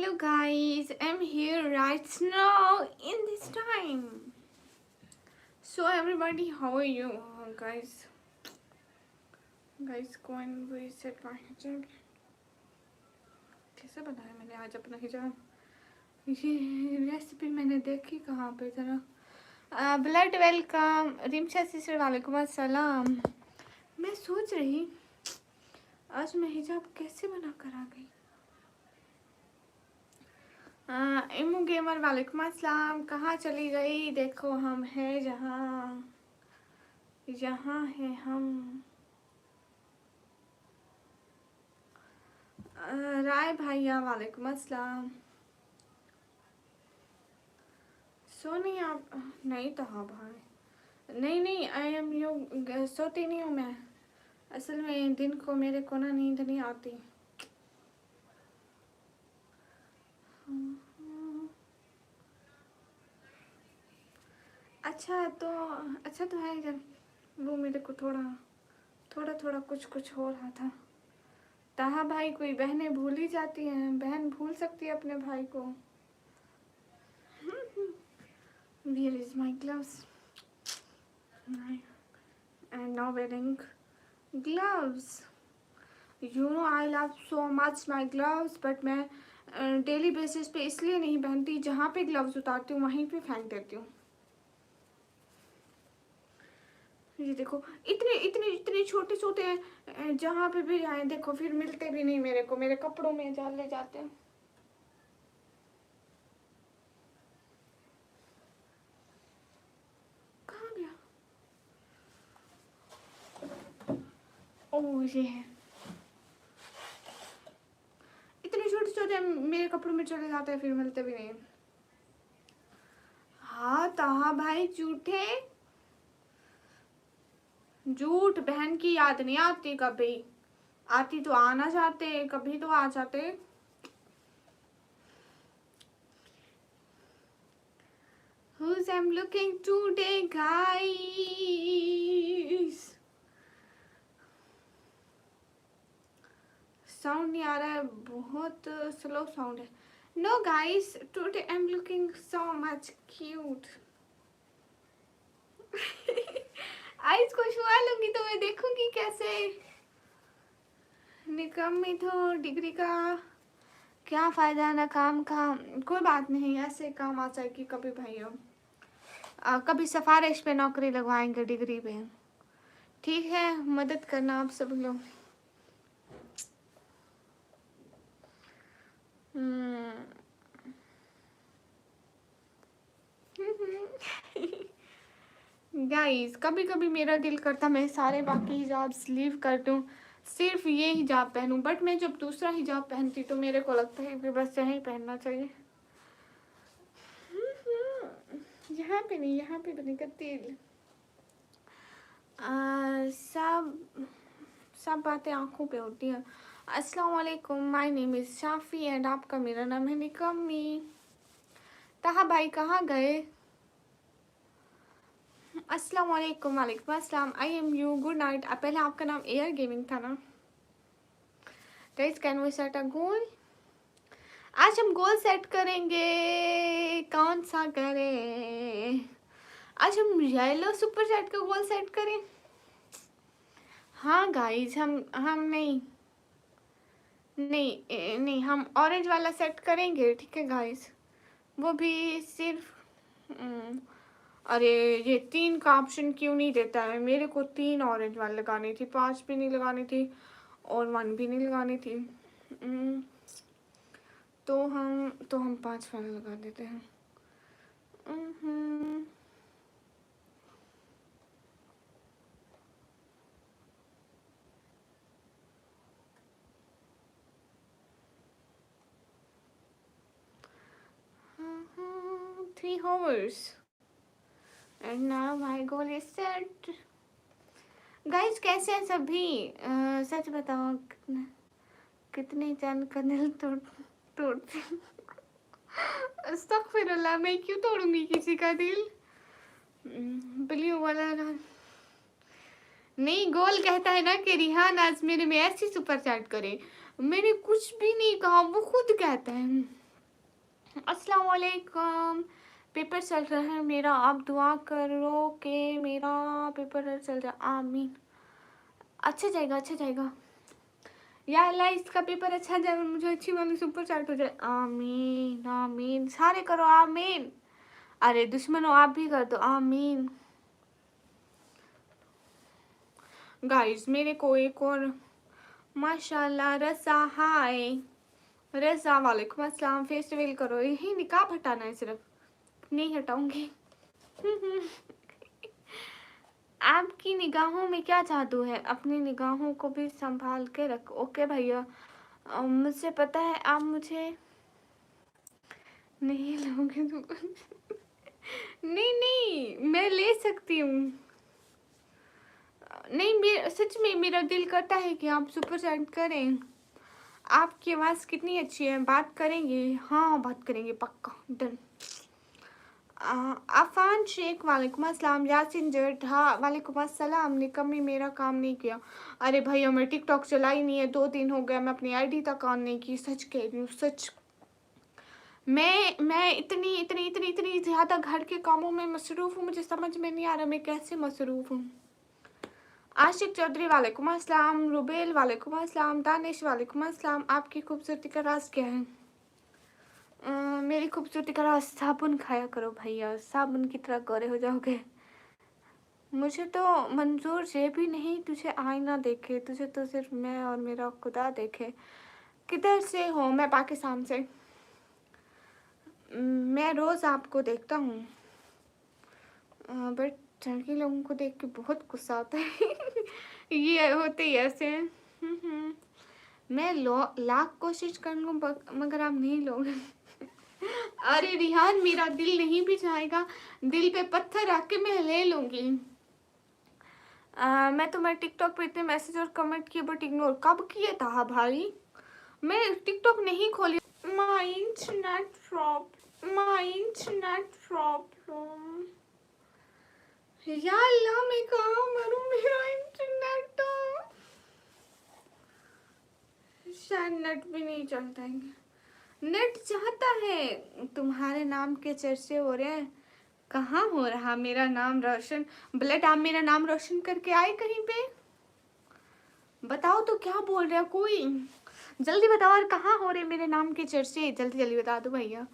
Hello guys, I'm here right now in this time. So everybody, how are you guys? Guys, go and reset my hijab. कैसे बनाया मैंने आज अपना हिजाब? ये रेसिपी मैंने देखी कहाँ पे जरा ब्लड वेलकम रिमशा सिस्टर वालेकुम अस्सलाम। मैं सोच रही आज मैं हिजाब कैसे बना कर आ गई। इमू गेमर वालेकुम अस्सलाम। कहाँ चली गई? देखो हम हैं जहाँ यहाँ है हम। राय भैया वालेकुम अस्सलाम। सोनी आप नहीं तो हाँ भाई नहीं आई एम यू। सोती नहीं हूँ मैं असल में, दिन को मेरे को ना नींद नहीं आती। अच्छा तो है जब वो मेरे को थोड़ा कुछ हो रहा था। ताहा भाई कोई बहनें भूल ही जाती हैं, बहन भूल सकती है अपने भाई को। Where is my gloves? And now wearing gloves. You know I love so much my gloves, but मैं डेली बेसिस पे इसलिए नहीं पहनती, जहाँ पे ग्लव्स उतारती हूँ वहीं पे फेंक देती हूँ। ये देखो इतने इतने इतने छोटे छोटे हैं, जहाँ पे भी आए देखो फिर मिलते भी नहीं मेरे को, मेरे कपड़ों में जा ले जाते हैं। कहाँ गया? ओह ये है, इतने छोटे छोटे मेरे कपड़ों में चले जाते हैं फिर मिलते भी नहीं। हाँ ताहा भाई झूठे, झूठ बहन की याद नहीं आती कभी, आती तो आना चाहते, कभी तो आ जाते। Who's I'm looking today guys? Sound नहीं आ रहा है, बहुत स्लो साउंड है। No guys, today I am looking so much cute. आज को छुआ लूंगी तो मैं देखूंगी कैसे। निकम्मी तो डिग्री का क्या फायदा ना काम का। कोई बात नहीं, ऐसे काम आ जाएगी कभी भाइयों। कभी सिफारिश पे नौकरी लगवाएंगे डिग्री पे। ठीक है, मदद करना आप सब लोग। गाइस कभी कभी मेरा दिल करता मैं सारे बाकी हिजाब लीव कर दूं, सिर्फ ये हिजाब पहनूं, बट मैं जब दूसरा हिजाब पहनती तो मेरे को लगता है कि बस यही पहनना चाहिए। यहाँ पे नहीं, यहाँ पे बनेगा तेल। सब बातें आंखों पे होती हैं। अस्सलाम वालेकुम, my name is Shafi and आपका मेरा नाम है निकम्मी। ताहा भाई कहाँ गए? अस्सलाम वालेकुम। वालेकुम अस्सलाम। I am you, good night. पहले आपका नाम एयर गेमिंग था ना? Guys can we set a goal? आज हम गोल सेट करेंगे, कौन सा करें? आज हम येलो सुपर चैट का गोल सेट करें। हाँ गाइस हम नहीं हम ऑरेंज वाला सेट करेंगे, ठीक है गाइस? वो भी सिर्फ अरे ये 3 का ऑप्शन क्यों नहीं देता है? मेरे को 3 ऑरेंज वाले लगानी थी, 5 भी नहीं लगानी थी और 1 भी नहीं लगानी थी। तो हम 5 वाले लगा देते हैं। Three hours and now my goal is set. Guys कैसे हैं सभी? सच बताओ कितने चंद का दिल तोड़ते? अस्तगफिरुल्लाह, मैं क्यों तोड़ूंगी किसी का दिल? ब्लू वाला नहीं, गोल कहता है ना कि रिहान आज मेरे में ऐसी सुपर चैट करे। मैंने कुछ भी नहीं कहा, वो खुद कहता है। वालेकुम। पेपर चल रहा है मेरा, आप दुआ करो कि मेरा पेपर चल जाए, आमीन। अच्छा जाएगा, अच्छा जाएगा या अल्लाह, इसका पेपर अच्छा जाए और मुझे अच्छी वाली सुपर चैट हो जाए, आमीन आमीन। सारे करो आमीन। अरे दुश्मनों आप भी कर दो आमीन। गाइस मेरे को एक और माशाल्लाह रज़ा, हाय रज़ा, वालेकुम अस्सलाम। फेस्टिवल करो, यही निकाब हटाना है सिर्फ, नहीं हटाऊंगी। आपकी निगाहों में क्या जादू है, अपनी निगाहों को भी संभाल के रखो। ओके भैया, मुझे पता है आप मुझे नहीं लोगे तो नहीं नहीं, मैं ले सकती हूँ। नहीं, मेरा सच में मेरा दिल करता है कि आप सुपर चैट करें। आपकी आवाज़ कितनी अच्छी है, बात करेंगे? हाँ बात करेंगे पक्का, डन। अफान शेख वालेकुम अस्सलाम। यासिन जट हाँ वालेकुम अस्सलाम। निकम्मी मेरा काम नहीं किया। अरे भैया मैं टिकटॉक चला ही नहीं है, 2 दिन हो गया, मैं अपनी आईडी तक ऑन नहीं की, सच कह रही हूँ सच। मैं इतनी इतनी इतनी इतनी ज़्यादा घर के कामों में मसरूफ़ हूँ, मुझे समझ में नहीं आ रहा मैं कैसे मसरूफ़ हूँ। आशिक चौधरी वालेकुम अस्सलाम। रुबेल वालेकुम अस्सलाम। दानिश वालेकुम अस्सलाम। आपकी खूबसूरती का राज क्या है? मेरी खूबसूरती का राज साबुन खाया करो भैया, साबुन की तरह गोरे हो जाओगे। मुझे तो मंजूर ये भी नहीं तुझे आईना देखे, तुझे तो सिर्फ मैं और मेरा खुदा देखे। किधर से हो? मैं पाकिस्तान से। मैं रोज़ आपको देखता हूँ, बट लड़के लोगों को देख के बहुत गुस्सा आता है। ये होते ही ऐसे हैं। मैं लाख कोशिश कर लूँ मगर आप नहीं लोगे। अरे रिहान मेरा दिल नहीं भी जाएगा, दिल पे पत्थर रख के मैं ले लूँगी। मैं तुम्हारे टिकटॉक पे इतने मैसेज और कमेंट किए बट इग्नोर कब किए था भाई? मैं टिकटॉक नहीं खोली। My internet problem. या अल्लाह मैं कहाँ मरूं, मेरा इंटरनेट तो शायद नेट भी नहीं चलता है। नेट चाहता है, तुम्हारे नाम के चर्चे हो रहे हैं। कहाँ हो रहा मेरा नाम रोशन? ब्लड आप मेरा नाम रोशन करके आए कहीं पे? बताओ तो क्या बोल रहा कोई, जल्दी बताओ। और कहाँ हो रहे मेरे नाम के चर्चे, जल्दी जल्दी बता दो भैया।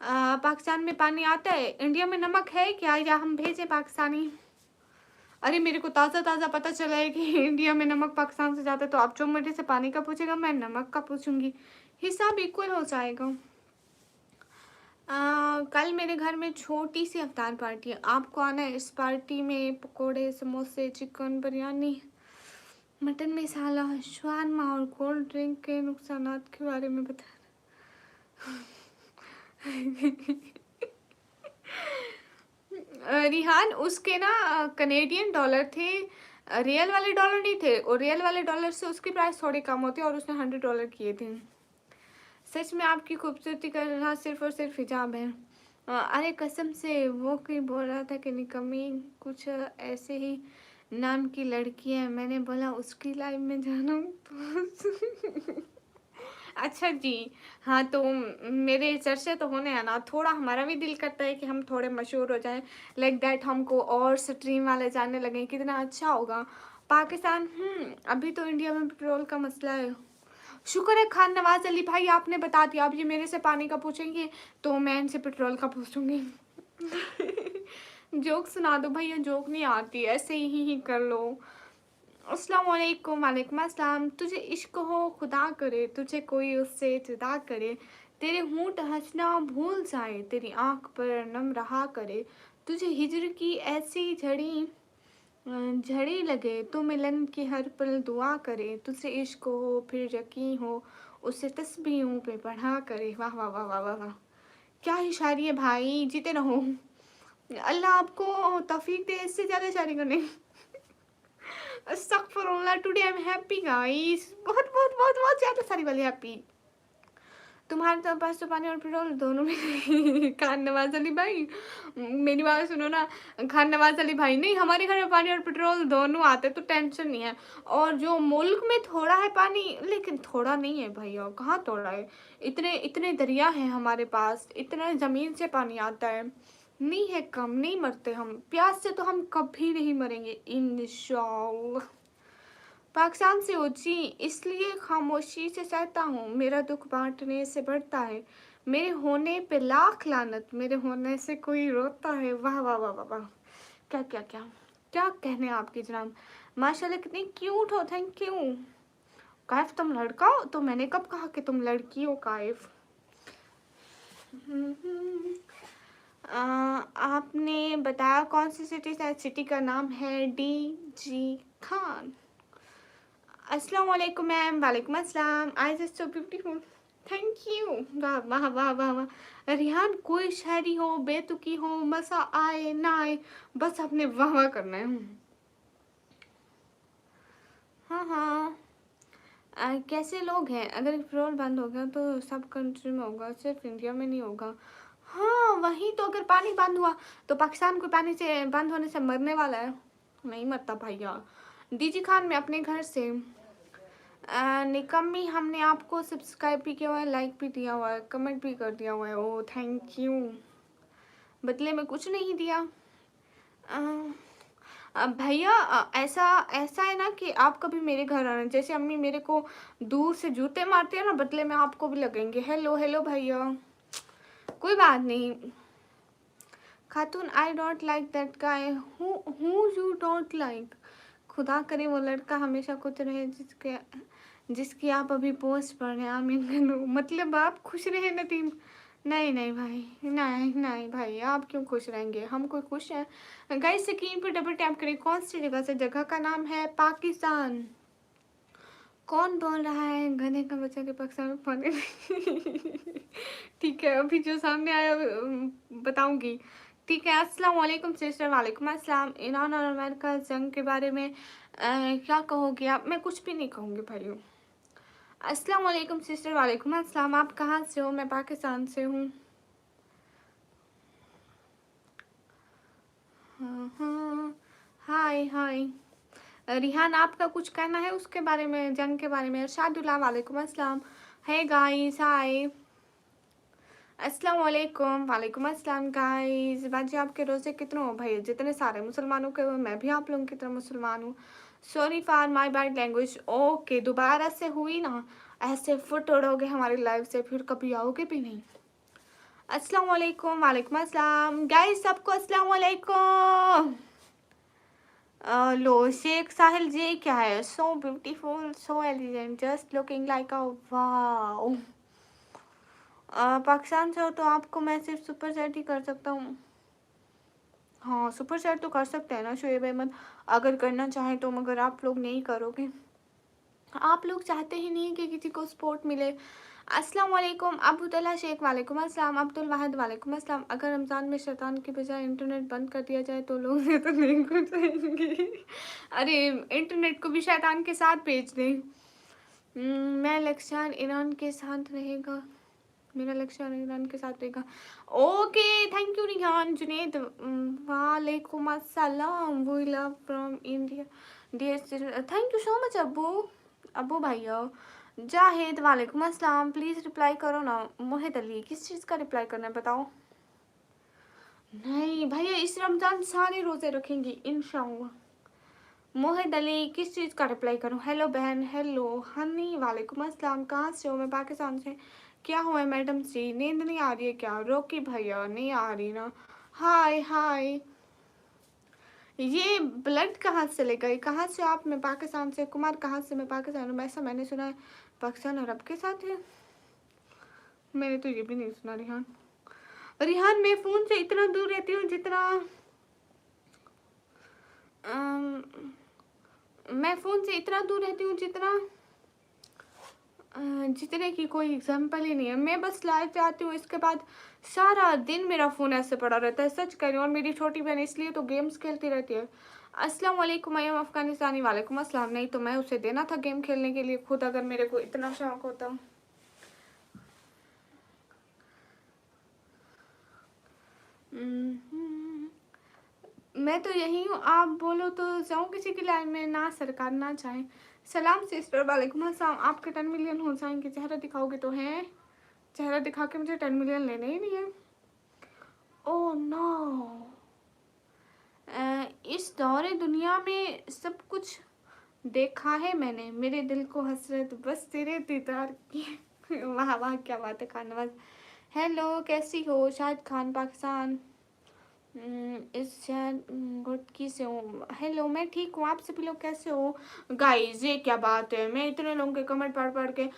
पाकिस्तान में पानी आता है, इंडिया में नमक है क्या, या हम भेजें पाकिस्तानी? अरे मेरे को ताज़ा ताज़ा पता चला है कि इंडिया में नमक पाकिस्तान से जाता है, तो आप जो मेरे से पानी का पूछेगा मैं नमक का पूछूंगी, हिसाब इक्वल हो जाएगा। कल मेरे घर में छोटी सी अफ्तार पार्टी है, आपको आना है। इस पार्टी में पकोड़े, समोसे, चिकन बिरयानी, मटन मसाला, शवारमा और कोल्ड ड्रिंक के नुकसानात के बारे में बता। रिहान उसके ना कनेडियन डॉलर थे, रियल वाले डॉलर नहीं थे, और रियल वाले डॉलर से उसकी प्राइस थोड़ी कम होती है, और उसने $100 किए थे। सच में आपकी खूबसूरती का राज सिर्फ और सिर्फ हिजाब है। अरे कसम से, वो कोई बोल रहा था कि निकम्मी कुछ ऐसे ही नाम की लड़की है, मैंने बोला उसकी लाइफ में जाना तो अच्छा जी, हाँ तो मेरे चर्चे तो होने हैं ना, थोड़ा हमारा भी दिल करता है कि हम थोड़े मशहूर हो जाएं, लाइक दैट हमको और स्ट्रीम वाले जानने लगें, कितना अच्छा होगा। पाकिस्तान अभी तो इंडिया में पेट्रोल का मसला है। शुक्र है खान नवाज अली भाई आपने बता दिया, अब ये मेरे से पानी का पूछेंगे तो मैं इनसे पेट्रोल का पूछूंगी। जोक सुना दो भैया, जोक नहीं आती, ऐसे ही कर लो। अस्सलाम वालेकुम। वालेकुम अस्सलाम। तुझे इश्क हो खुदा करे, तुझे कोई उससे जुदा करे, तेरे होंठ हंसना भूल जाए, तेरी आंख पर नम रहा करे, तुझे हिजर की ऐसी झड़ी लगे, तो मिलन की हर पल दुआ करे, तुझसे इश्क हो फिर यकीन हो, उसे तस्बीहों पे पढ़ा करे। वाह वाह वाह वाह वाह वाह, क्या ही शायरी है भाई, जीते रहो, अल्लाह आपको तौफीक दे इससे ज़्यादा शायरी करने। अस्तगफुरुल्लाह, today I am happy guys, बहुत बहुत बहुत बहुत ज़्यादा सारी वाली हैप्पी। तुम्हारे तो पास तो पानी और पेट्रोल दोनों में नहीं। खान नवाज अली भाई, मेरी बात सुनो ना। खान नवाज अली भाई नहीं, हमारे घर में पानी और पेट्रोल दोनों आते, तो टेंशन नहीं है। और जो मुल्क में थोड़ा है पानी, लेकिन थोड़ा नहीं है भैया, कहाँ थोड़ा है। इतने इतने दरिया हैं हमारे पास, इतना ज़मीन से पानी आता है। नहीं है कम, नहीं मरते हम प्यास से, तो हम कभी नहीं मरेंगे इंशाअल्लाह। पाकिस्तान से हो जी, इसलिए खामोशी से सहता हूँ, मेरा दुख बांटने से बढ़ता है। मेरे होने पे लाख लानत, मेरे होने से कोई रोता है। वाह वाह वाह वाह वाह, क्या क्या क्या क्या कहने आपकी जनाब। माशाल्लाह कितनी क्यूट हो, थैंक यू। काइफ तुम लड़का हो? तो मैंने कब कहा कि तुम लड़की हो काइफ। आपने बताया कौन सी सिटी है? सिटी का नाम है DG खान। अस्सलाम वालेकुम मैम। वालेकुम अस्सलाम। I is so beautiful, thank you. वाह वाह वाह वाह वाह। रिहान कोई शायरी हो, बेतुकी हो, मज़ा आए ना आए, बस आपने वाह वाह करना है। हाँ हाँ। कैसे लोग हैं? अगर पेट्रोल बंद हो गया तो सब कंट्री में होगा, सिर्फ इंडिया में नहीं होगा। हाँ वही तो, अगर पानी बंद हुआ तो पाकिस्तान को पानी से बंद होने से मरने वाला है। नहीं मरता भैया। DG खान में अपने घर से निकम्मी, हमने आपको सब्सक्राइब भी किया हुआ है, लाइक भी दिया हुआ है, कमेंट भी कर दिया हुआ है। ओ थैंक यू। बदले में कुछ नहीं दिया। भैया ऐसा ऐसा है ना कि आप कभी मेरे घर आना, जैसे अम्मी मेरे को दूर से जूते मारती है ना, बदले में आपको भी लगेंगे। हेलो हेलो भैया, कोई बात नहीं। खातून I don't like that guy. Who you don't like? खुदा करे वो लड़का हमेशा खुश रहे जिसकी आप अभी पोस्ट पढ़ रहे हैं। आमीन करो। मतलब आप खुश रहे नदीम? नहीं नहीं भाई, नहीं नहीं भाई, आप क्यों खुश रहेंगे, हम कोई खुश हैं। गाइस स्क्रीन पर डबल टैप करें। कौन सी जगह से? जगह का नाम है पाकिस्तान। कौन बोल रहा है गधे का बच्चा के पाकिस्तान में पानी? ठीक है, अभी जो सामने आया बताऊंगी। ठीक है। अस्सलाम वालेकुम सिस्टर। वालेकुम अस्सलाम। ईरान और अमेरिका जंग के बारे में क्या कहोगे आप? मैं कुछ भी नहीं कहूँगी भाइयों। अस्सलाम वालेकुम सिस्टर। वालेकुम अस्सलाम। आप कहाँ से हो? मैं पाकिस्तान से हूँ। हाँ हाय हाय। रिहान आपका कुछ कहना है उसके बारे में, जंग के बारे में? अरशादुल्लाह वालेकुम अस्सलाम। है गाइस हाय। अस्सलाम वालेकुम। वालेकुम अस्सलाम गाइस। बाजी आपके रोज़े कितने हो भाई? जितने सारे मुसलमानों के, मैं भी आप लोगों की तरह मुसलमान हूँ। Sorry for my bad language. Okay दोबारा से हुई ना ऐसे फुट उड़ोगे हमारी लाइफ से, फिर कभी आओगे भी नहीं। अस्सलाम वालेकुम। वालेकुम अस्सलाम गाइस, सबको अस्सलाम वालेकुम। लो शेख साहिल जी क्या है? So beautiful, so elegant, just looking like a wow. Pakistan से हो तो आपको मैं सिर्फ सुपर चैट ही कर सकता हूँ। हाँ सुपर चैट तो कर सकते हैं ना शुएब अहमद, अगर करना चाहें तो, मगर आप लोग नहीं करोगे। आप लोग चाहते ही नहीं कि किसी को सपोर्ट मिले। अस्सलाम वालेकुम अबू तला शेख। वालेकुम अस्सलाम अब्दुल वाहिद। वालेकुम अस्सलाम। अगर रमज़ान में शैतान की बजाय इंटरनेट बंद कर दिया जाए तो लोग ये तो नहीं कर जाएंगे। अरे इंटरनेट को भी शैतान के साथ भेज दें। मैं लक्ष्यान ईरान के साथ रहेगा, मेरा लक्ष्य ईरान के साथ रहेगा। Okay thank you Rihan. Junaid वालेकुम अस्सलाम। We love from India dear. Thank you so much अब्बू अब्बू भैया। जाहिद वालेकुम अस्सलाम। प्लीज़ रिप्लाई करो ना। मोहित अली किस चीज़ का रिप्लाई करना है बताओ? नहीं भैया इस रमज़ान सारे रोज़े रखेंगी इंशाअल्लाह। मोहित अली किस चीज़ का रिप्लाई करूँ? हेलो बहन, हेलो हनी। वालेकुम अस्सलाम। कहाँ से हो? मैं पाकिस्तान से। क्या हुआ है मैडम जी, नींद नहीं आ रही है क्या? रोकी भैया नहीं आ रही ना। हाय हाय। ये ब्लड कहाँ से ले गए? कहाँ से आप? मैं पाकिस्तान से। कुमार कहाँ से? मैं पाकिस्तान हूँ। ऐसा मैंने सुना है पाकिस्तान अरब के साथ है, मैंने तो ये भी नहीं सुना। रिहान रिहान मैं फ़ोन से इतना दूर रहती हूँ जितना मैं फ़ोन से इतना दूर रहती हूँ जितना जितने की कोई एग्जाम्पल ही नहीं है। मैं बस लाइव पे आती हूँ, इसके बाद सारा दिन मेरा फ़ोन ऐसे पड़ा रहता है, सच कह रही हूँ। और मेरी छोटी बहन इसलिए तो गेम्स खेलती रहती है। अस्सलाम वालेकुम अयम अफ़गानिस्तानी। वालेकुम अस्सलाम। नहीं तो मैं उसे देना था गेम खेलने के लिए खुद, अगर मेरे को इतना शौक होता। मैं तो यही हूँ, आप बोलो तो जाऊँ किसी की लाइन में, ना सरकार ना चाहे। सलाम सिस्टर, वालेकुम अस्सलाम। आपके 10 मिलियन हो जाएंगे, चेहरा दिखाओगे तो हैं, चेहरा दिखा के मुझे 10 मिलियन लेने ही नहीं है। ओह नो, इस दौरे दुनिया में सब कुछ देखा है मैंने, मेरे दिल को हसरत बस तेरे दीदार की। वाह वाह, क्या बात है खानवाज। हेलो, कैसी हो? शाहिद खान, पाकिस्तान। इस गुटकी से हूँ। हेलो, मैं ठीक हूँ, आप सभी लोग कैसे हो? गाइस, ये क्या बात है, मैं इतने लोगों के कमेंट पढ़ पढ़ के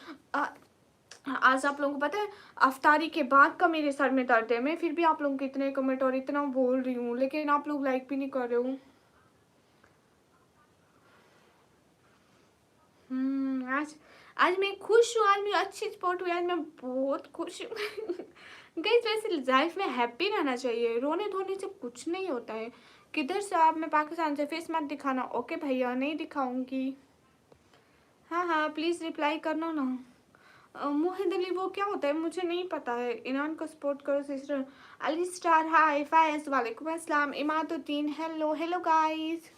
आज आप लोगों को पता है अफ्तारी के बाद का मेरे सर में दर्द है। मैं फिर भी आप लोगों के इतने कमेंट और इतना बोल रही हूँ, लेकिन आप लोग लाइक भी नहीं कर रहे हो। आज आज मैं खुश हूँ, आज मैं अच्छी स्पॉट हुई, आज मैं बहुत खुश हूँ। गाइस, वैसे लाइफ में हैप्पी रहना चाहिए, रोने धोने से कुछ नहीं होता है। किधर से आप? मैं पाकिस्तान से। फेस मत दिखाना। ओके भैया, नहीं दिखाऊंगी। हाँ हाँ, प्लीज़ रिप्लाई करना ना। मोहिद अली वो क्या होता है मुझे नहीं पता है। इनान को सपोर्ट करो सिस्टर। अली स्टार हाय। फायज वालेकुम अस्सलाम। इमादुद्दीन हेलो। हेलो गाइस,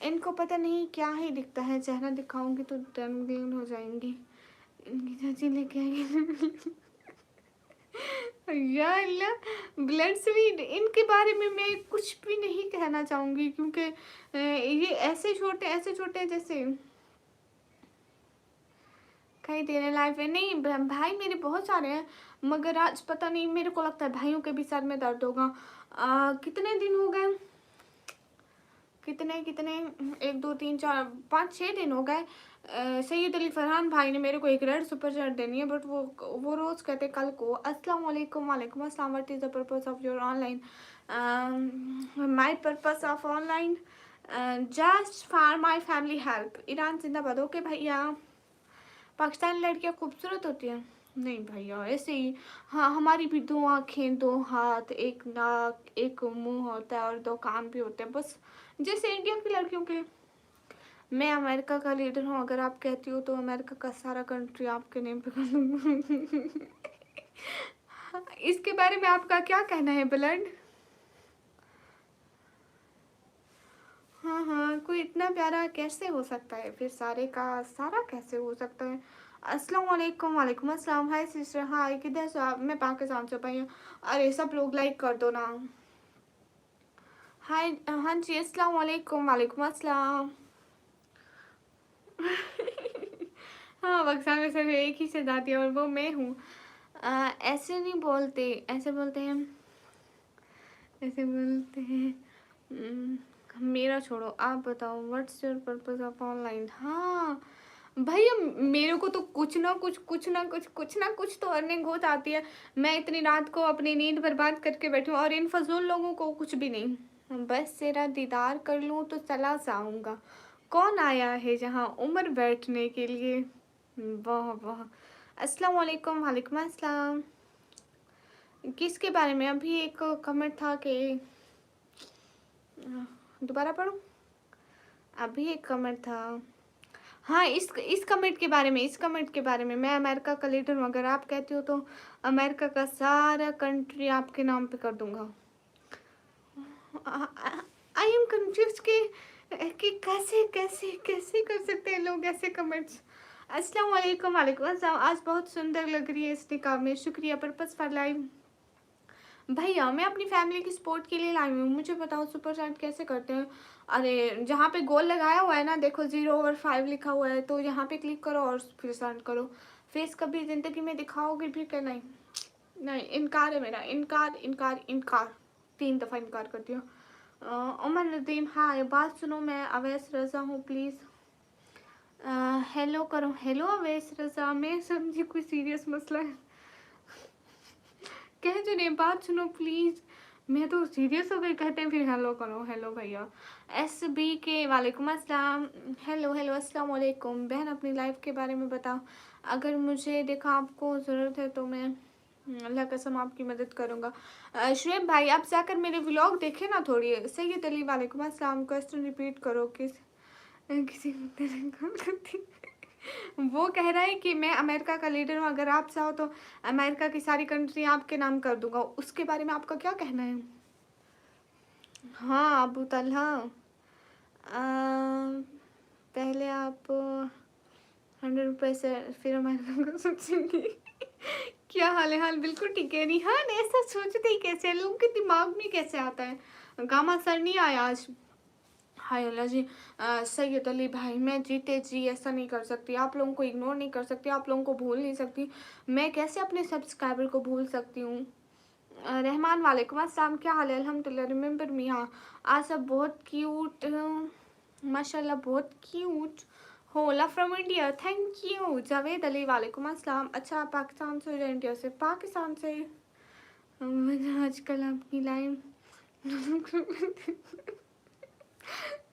इनको पता नहीं क्या ही दिखता है, चेहरा दिखाऊंगी तो 10 मिलियन हो जाएंगी। इनकी चाची लेके आएंगे। या अल्लाह, ब्लड स्वीट, इनके बारे में मैं कुछ भी नहीं कहना चाहूँगी, क्योंकि ये ऐसे छोटे जैसे कई तेरे लाइफ में नहीं। भाई मेरे बहुत सारे हैं, मगर आज पता नहीं, मेरे को लगता है भाइयों के भी सर में दर्द होगा। कितने दिन हो गए, कितने कितने, 1 2 3 4 5 6 दिन हो गए। सैयद अली फरहान भाई ने मेरे को एक रेड सुपर चैट देनी है, बट वो रोज़ कहते कल को। अस्सलाम वालेकुम। वालेकुम अस्सलाम। What is the purpose of your online? My purpose of online just for my family help. Iran जिंदाबाद। ओके भैया। पाकिस्तानी लड़कियाँ खूबसूरत होती हैं? नहीं भैया, ऐसे ही। हाँ, हमारी भी 2 आँखें, 2 हाथ, एक नाक, एक मुंह होता है और 2 कान भी होते हैं, बस जैसे इंडिया की लड़कियों के। मैं अमेरिका का लीडर हूँ, अगर आप कहती हो तो अमेरिका का सारा कंट्री आपके नेम पे कर दूँगी। इसके बारे में आपका क्या कहना है ब्लड? हाँ हाँ, कोई इतना प्यारा कैसे हो सकता है, फिर सारे का सारा कैसे हो सकता है? अस्सलाम वालेकुम। वालेकुम अस्सलाम। हाय सिस्टर, हाय, किधर से आप? मैं पाकिस्तान से भाई हूँ। अरे सब लोग लाइक कर दो ना। हाय, हाँ जी, अस्सलाम वालेकुम। वालेकुम अस्सलाम। हाँ, बक्सा में सिर्फ एक ही शहजादी है और वो मैं हूँ। ऐसे नहीं बोलते, ऐसे बोलते हैं, ऐसे बोलते हैं। मेरा छोड़ो, आप बताओ what's your purpose of online? हाँ भैया, मेरे को तो कुछ ना कुछ तो अर्निंग हो जाती है। मैं इतनी रात को अपनी नींद बर्बाद करके बैठी हूँ और इन फजूल लोगों को कुछ भी नहीं। बस तेरा दीदार कर लूँ तो चला जाऊँगा। कौन आया है जहाँ उम्र बैठने के लिए? वाह वाह। अस्सलाम वालेकुम। वालेकुम अस्सलाम। किसके बारे में? अभी एक कमेंट था कि दोबारा पढ़ूं? अभी एक कमेंट था। हाँ, इस कमेंट के बारे में, इस कमेंट के बारे में। मैं अमेरिका का लीडर हूँ, अगर आप कहती हो तो अमेरिका का सारा कंट्री आपके नाम पे कर दूंगा। आई एम कंफ्यूज कि कैसे कैसे कैसे कर सकते हैं लोग ऐसे कमेंट्स। अस्सलाम वालेकुम। वालेकुम अस्सलाम। आज बहुत सुंदर लग रही है इस निकाह में, शुक्रिया। पर्पस फॉर लाइफ भैया, मैं अपनी फैमिली की सपोर्ट के लिए लाई हूँ, मुझे बताओ सुपर चैट कैसे करते हैं? अरे जहाँ पे गोल लगाया हुआ है ना, देखो 0/5 लिखा हुआ है, तो यहाँ पे क्लिक करो और फिर सेंड करो। फेस कभी ज़िंदगी में दिखाओगे भी क्या? नहीं नहीं, इनकार है मेरा, इनकार इनकार इनकार, 3 दफ़ा इनकार कर दिया। उमर नदीम, हाँ बात सुनो, मैं अवैस रज़ा हूँ, प्लीज़ हेलो करो। हेलो अवैस रज़ा, मैं समझी कोई सीरियस मसला है, कह जो नहीं, बात सुनो प्लीज़। मैं तो सीरियस हो गई, कहते हैं फिर हेलो करो। हेलो भैया। SB के वालेकुम अस्सलाम। हेलो हेलो, अस्सलाम वालेकुम। बहन, अपनी लाइफ के बारे में बताओ, अगर मुझे देखा आपको ज़रूरत है तो मैं अल्लाह कसम आपकी मदद करूँगा। शुएब भाई, आप जाकर मेरे व्लॉग देखें ना थोड़ी। सैयद अली वालेकुम अस्सलाम। क्वेश्चन रिपीट करो, किसी को कॉल करती वो कह रहा है कि मैं अमेरिका का लीडर हूँ, अगर आप चाहो तो अमेरिका की सारी कंट्री आपके नाम कर दूंगा। उसके बारे में आपका क्या कहना है? हाँ अबू तलहा, पहले आप 100 रुपये से फिर अमेरिका को सोचेंगे। क्या हाल है? हाल बिल्कुल ठीक है। रिहान ऐसा सोचते ही कैसे है? लोगों के दिमाग में कैसे आता है? गामा सर नहीं आया आज। हाय अल्लाह जी। सैयद अली भाई, मैं जीते जी ऐसा नहीं कर सकती, आप लोगों को इग्नोर नहीं कर सकती, आप लोगों को भूल नहीं सकती। मैं कैसे अपने सब्सक्राइबर को भूल सकती हूँ? रहमान वालेकुम अस्सलाम, क्या हाल है? अल्हम्दुलिल्लाह। रिमेंबर मी, हाँ आज सब बहुत क्यूट, माशाल्लाह बहुत क्यूट हो। Love from India, thank you. Javed Ali वालेकुम अस्सलाम। अच्छा आप पाकिस्तान से या इंडिया से? पाकिस्तान से। आजकल आपकी लाइव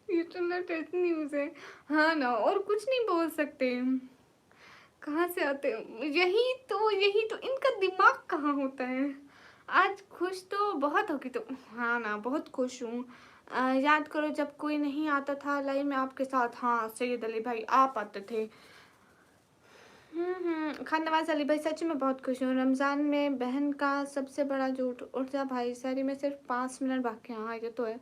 ये तो लेटेस्ट न्यूज़ है। हाँ ना, और कुछ नहीं बोल सकते। कहाँ से आते हैं? यही तो इनका दिमाग कहाँ होता है? आज खुश तो बहुत होगी तो। हाँ ना, बहुत खुश हूँ। याद करो जब कोई नहीं आता था लाइव में आपके साथ। हाँ सैयद अली भाई आप आते थे। खान नवाज अली भाई, सच में बहुत खुश हूँ। रमज़ान में बहन का सबसे बड़ा झूठ। उठ जा भाई, सारी में सिर्फ 5 मिनट बाकी हैं। हाँ ये तो है।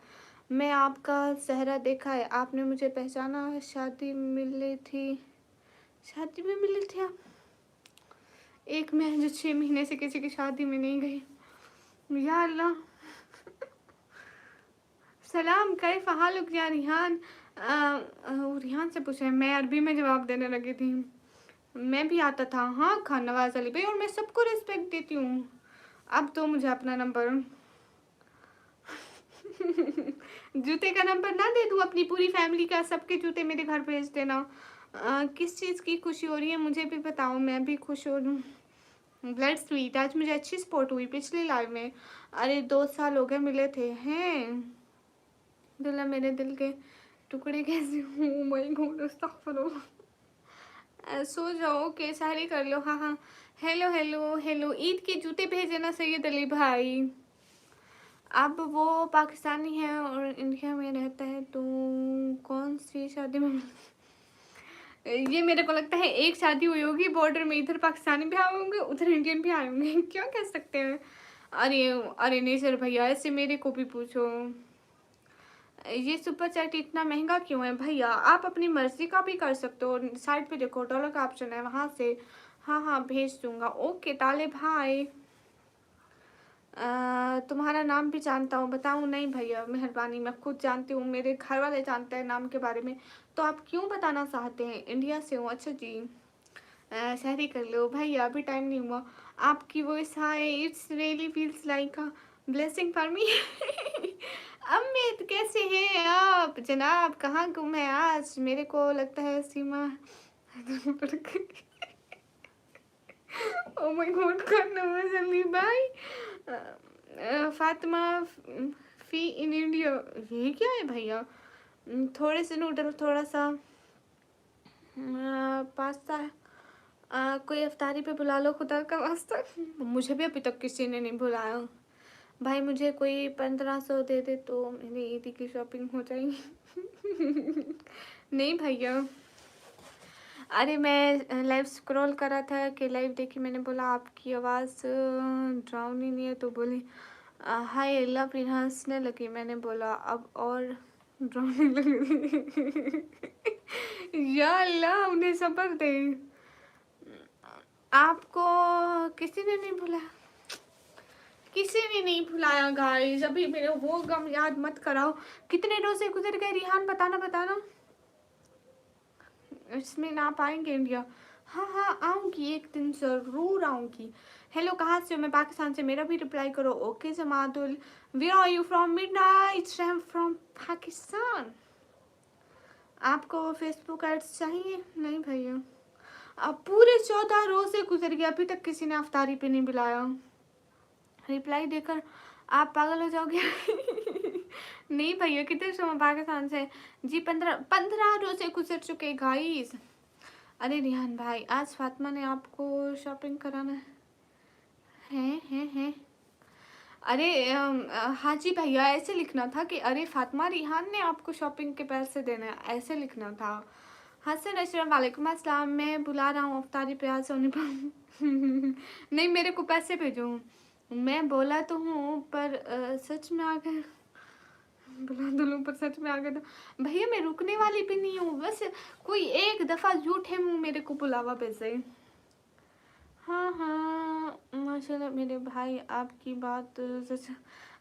मैं आपका चेहरा देखा है, आपने मुझे पहचाना? शादी में मिले थे आप? एक मैं जो 6 महीने से किसी की शादी में नहीं गई। या अल्लाह। सलाम, कैफ हालुक या रिहान? रिहान से पूछे, मैं अरबी में जवाब देने लगी थी। मैं भी आता था। हाँ खान नवाज अली भाई, और मैं सबको रिस्पेक्ट देती हूँ। अब तो मुझे अपना नंबर जूते का नंबर ना दे दूँ अपनी पूरी फैमिली का? सबके जूते मेरे घर भेज देना। किस चीज़ की खुशी हो रही है मुझे भी बताओ, मैं भी खुश हो लूँ। ब्लड स्वीट, आज मुझे अच्छी सपोर्ट हुई पिछली लाइव में। अरे 2 साल हो गए मिले थे हैं। दुल्ला मेरे दिल के टुकड़े कैसे हूँ? My God अस्तगफुरुल्लाह। सो जाओ के सारी कर लो। हाँ हाँ, हेलो हेलो हेलो। ईद के जूते भेजे ना सैयद अली भाई। अब वो पाकिस्तानी है और इंडिया में रहता है, तो कौन सी शादी में ये मेरे को लगता है एक शादी हुई होगी बॉर्डर में, इधर पाकिस्तानी भी आए होंगे उधर इंडियन भी आए होंगे। क्या कह सकते हैं? अरे अरे नहीं सर भैया, ऐसे मेरे को भी पूछो। ये सुपर चैट इतना महंगा क्यों है भैया? आप अपनी मर्जी का भी कर सकते हो। साइड पे देखो डॉलर का ऑप्शन है, वहाँ से। हाँ हाँ भेज दूंगा। ओके ताले भाई। तुम्हारा नाम भी जानता हूँ, बताऊँ? नहीं भैया मेहरबानी, मैं खुद जानती हूँ, मेरे घर वाले जानते हैं नाम के बारे में। तो आप क्यों बताना चाहते हैं? इंडिया से हूँ। अच्छा जी। शादी कर लो भैया, अभी टाइम नहीं हुआ। आपकी voice hi, it's really feels like a blessing for me. Amit कैसे हैं आप जनाब? कहाँ गुम है आज? मेरे को लगता है Seema. Oh my God Nawaz Ali भाई। फातिमा फी इन इंडिया, ये क्या है भैया? थोड़े से नूडल, थोड़ा सा पास्ता। कोई अफ्तारी पे बुला लो खुदा का वास्ता। मुझे भी अभी तक किसी ने नहीं बुलाया। भाई मुझे कोई 1500 दे दे तो मेरी ईदी की शॉपिंग हो जाएगी। नहीं भैया। अरे मैं लाइव स्क्रॉल कर रहा था कि लाइव देखी, मैंने बोला आपकी आवाज़ ड्राउनी नहीं है, तो बोली हाय अल्लाह फिर हंसने लगी। मैंने बोला अब और ड्राउनी लगी। या अल्लाह उन्हें सब्र दे। आपको किसी ने नहीं बुलाया? किसी ने नहीं भुलाया गाइस। अभी मेरे वो गम याद मत कराओ। कितने रोजे गुजर गए रिहान? बताना बताना। इसमें ना पाएंगे इंडिया? हाँ हाँ आऊँगी, एक दिन ज़रूर आऊँगी। हेलो कहाँ से हो? मैं पाकिस्तान से, मेरा भी रिप्लाई करो। Okay Jamadul, where are you from? Midnight, I am from Pakistan. आपको फेसबुक एड्स चाहिए? नहीं भैया। अब पूरे 14 रोज़े गुजर गए, अभी तक किसी ने अफ्तारी पे नहीं बुलाया। रिप्लाई देकर आप पागल हो जाओगे। नहीं भैया, कितने समय पाकिस्तान से जी? 15 रोज़े गुजर चुके गाइस। अरे रिहान भाई, आज फातिमा ने आपको शॉपिंग कराना है। अरे हाँ जी भैया, ऐसे लिखना था कि अरे फातिमा रिहान ने आपको शॉपिंग के पैसे देने हैं, ऐसे लिखना था। हसन अशरफ वालेकुम अस्सलाम। मैं बुला रहा हूँ अफ्तारी प्याज सोने पर। नहीं, मेरे को पैसे भेजो। मैं बोला तो हूँ पर सच में आ गए। बुला तो लूँ पर सच में आ गया तो भैया मैं रुकने वाली भी नहीं हूँ, बस कोई एक दफ़ा झूठे मुँह मेरे को बुलावा भेजे। हाँ हाँ माशाल्लाह मेरे भाई, आपकी बात सच।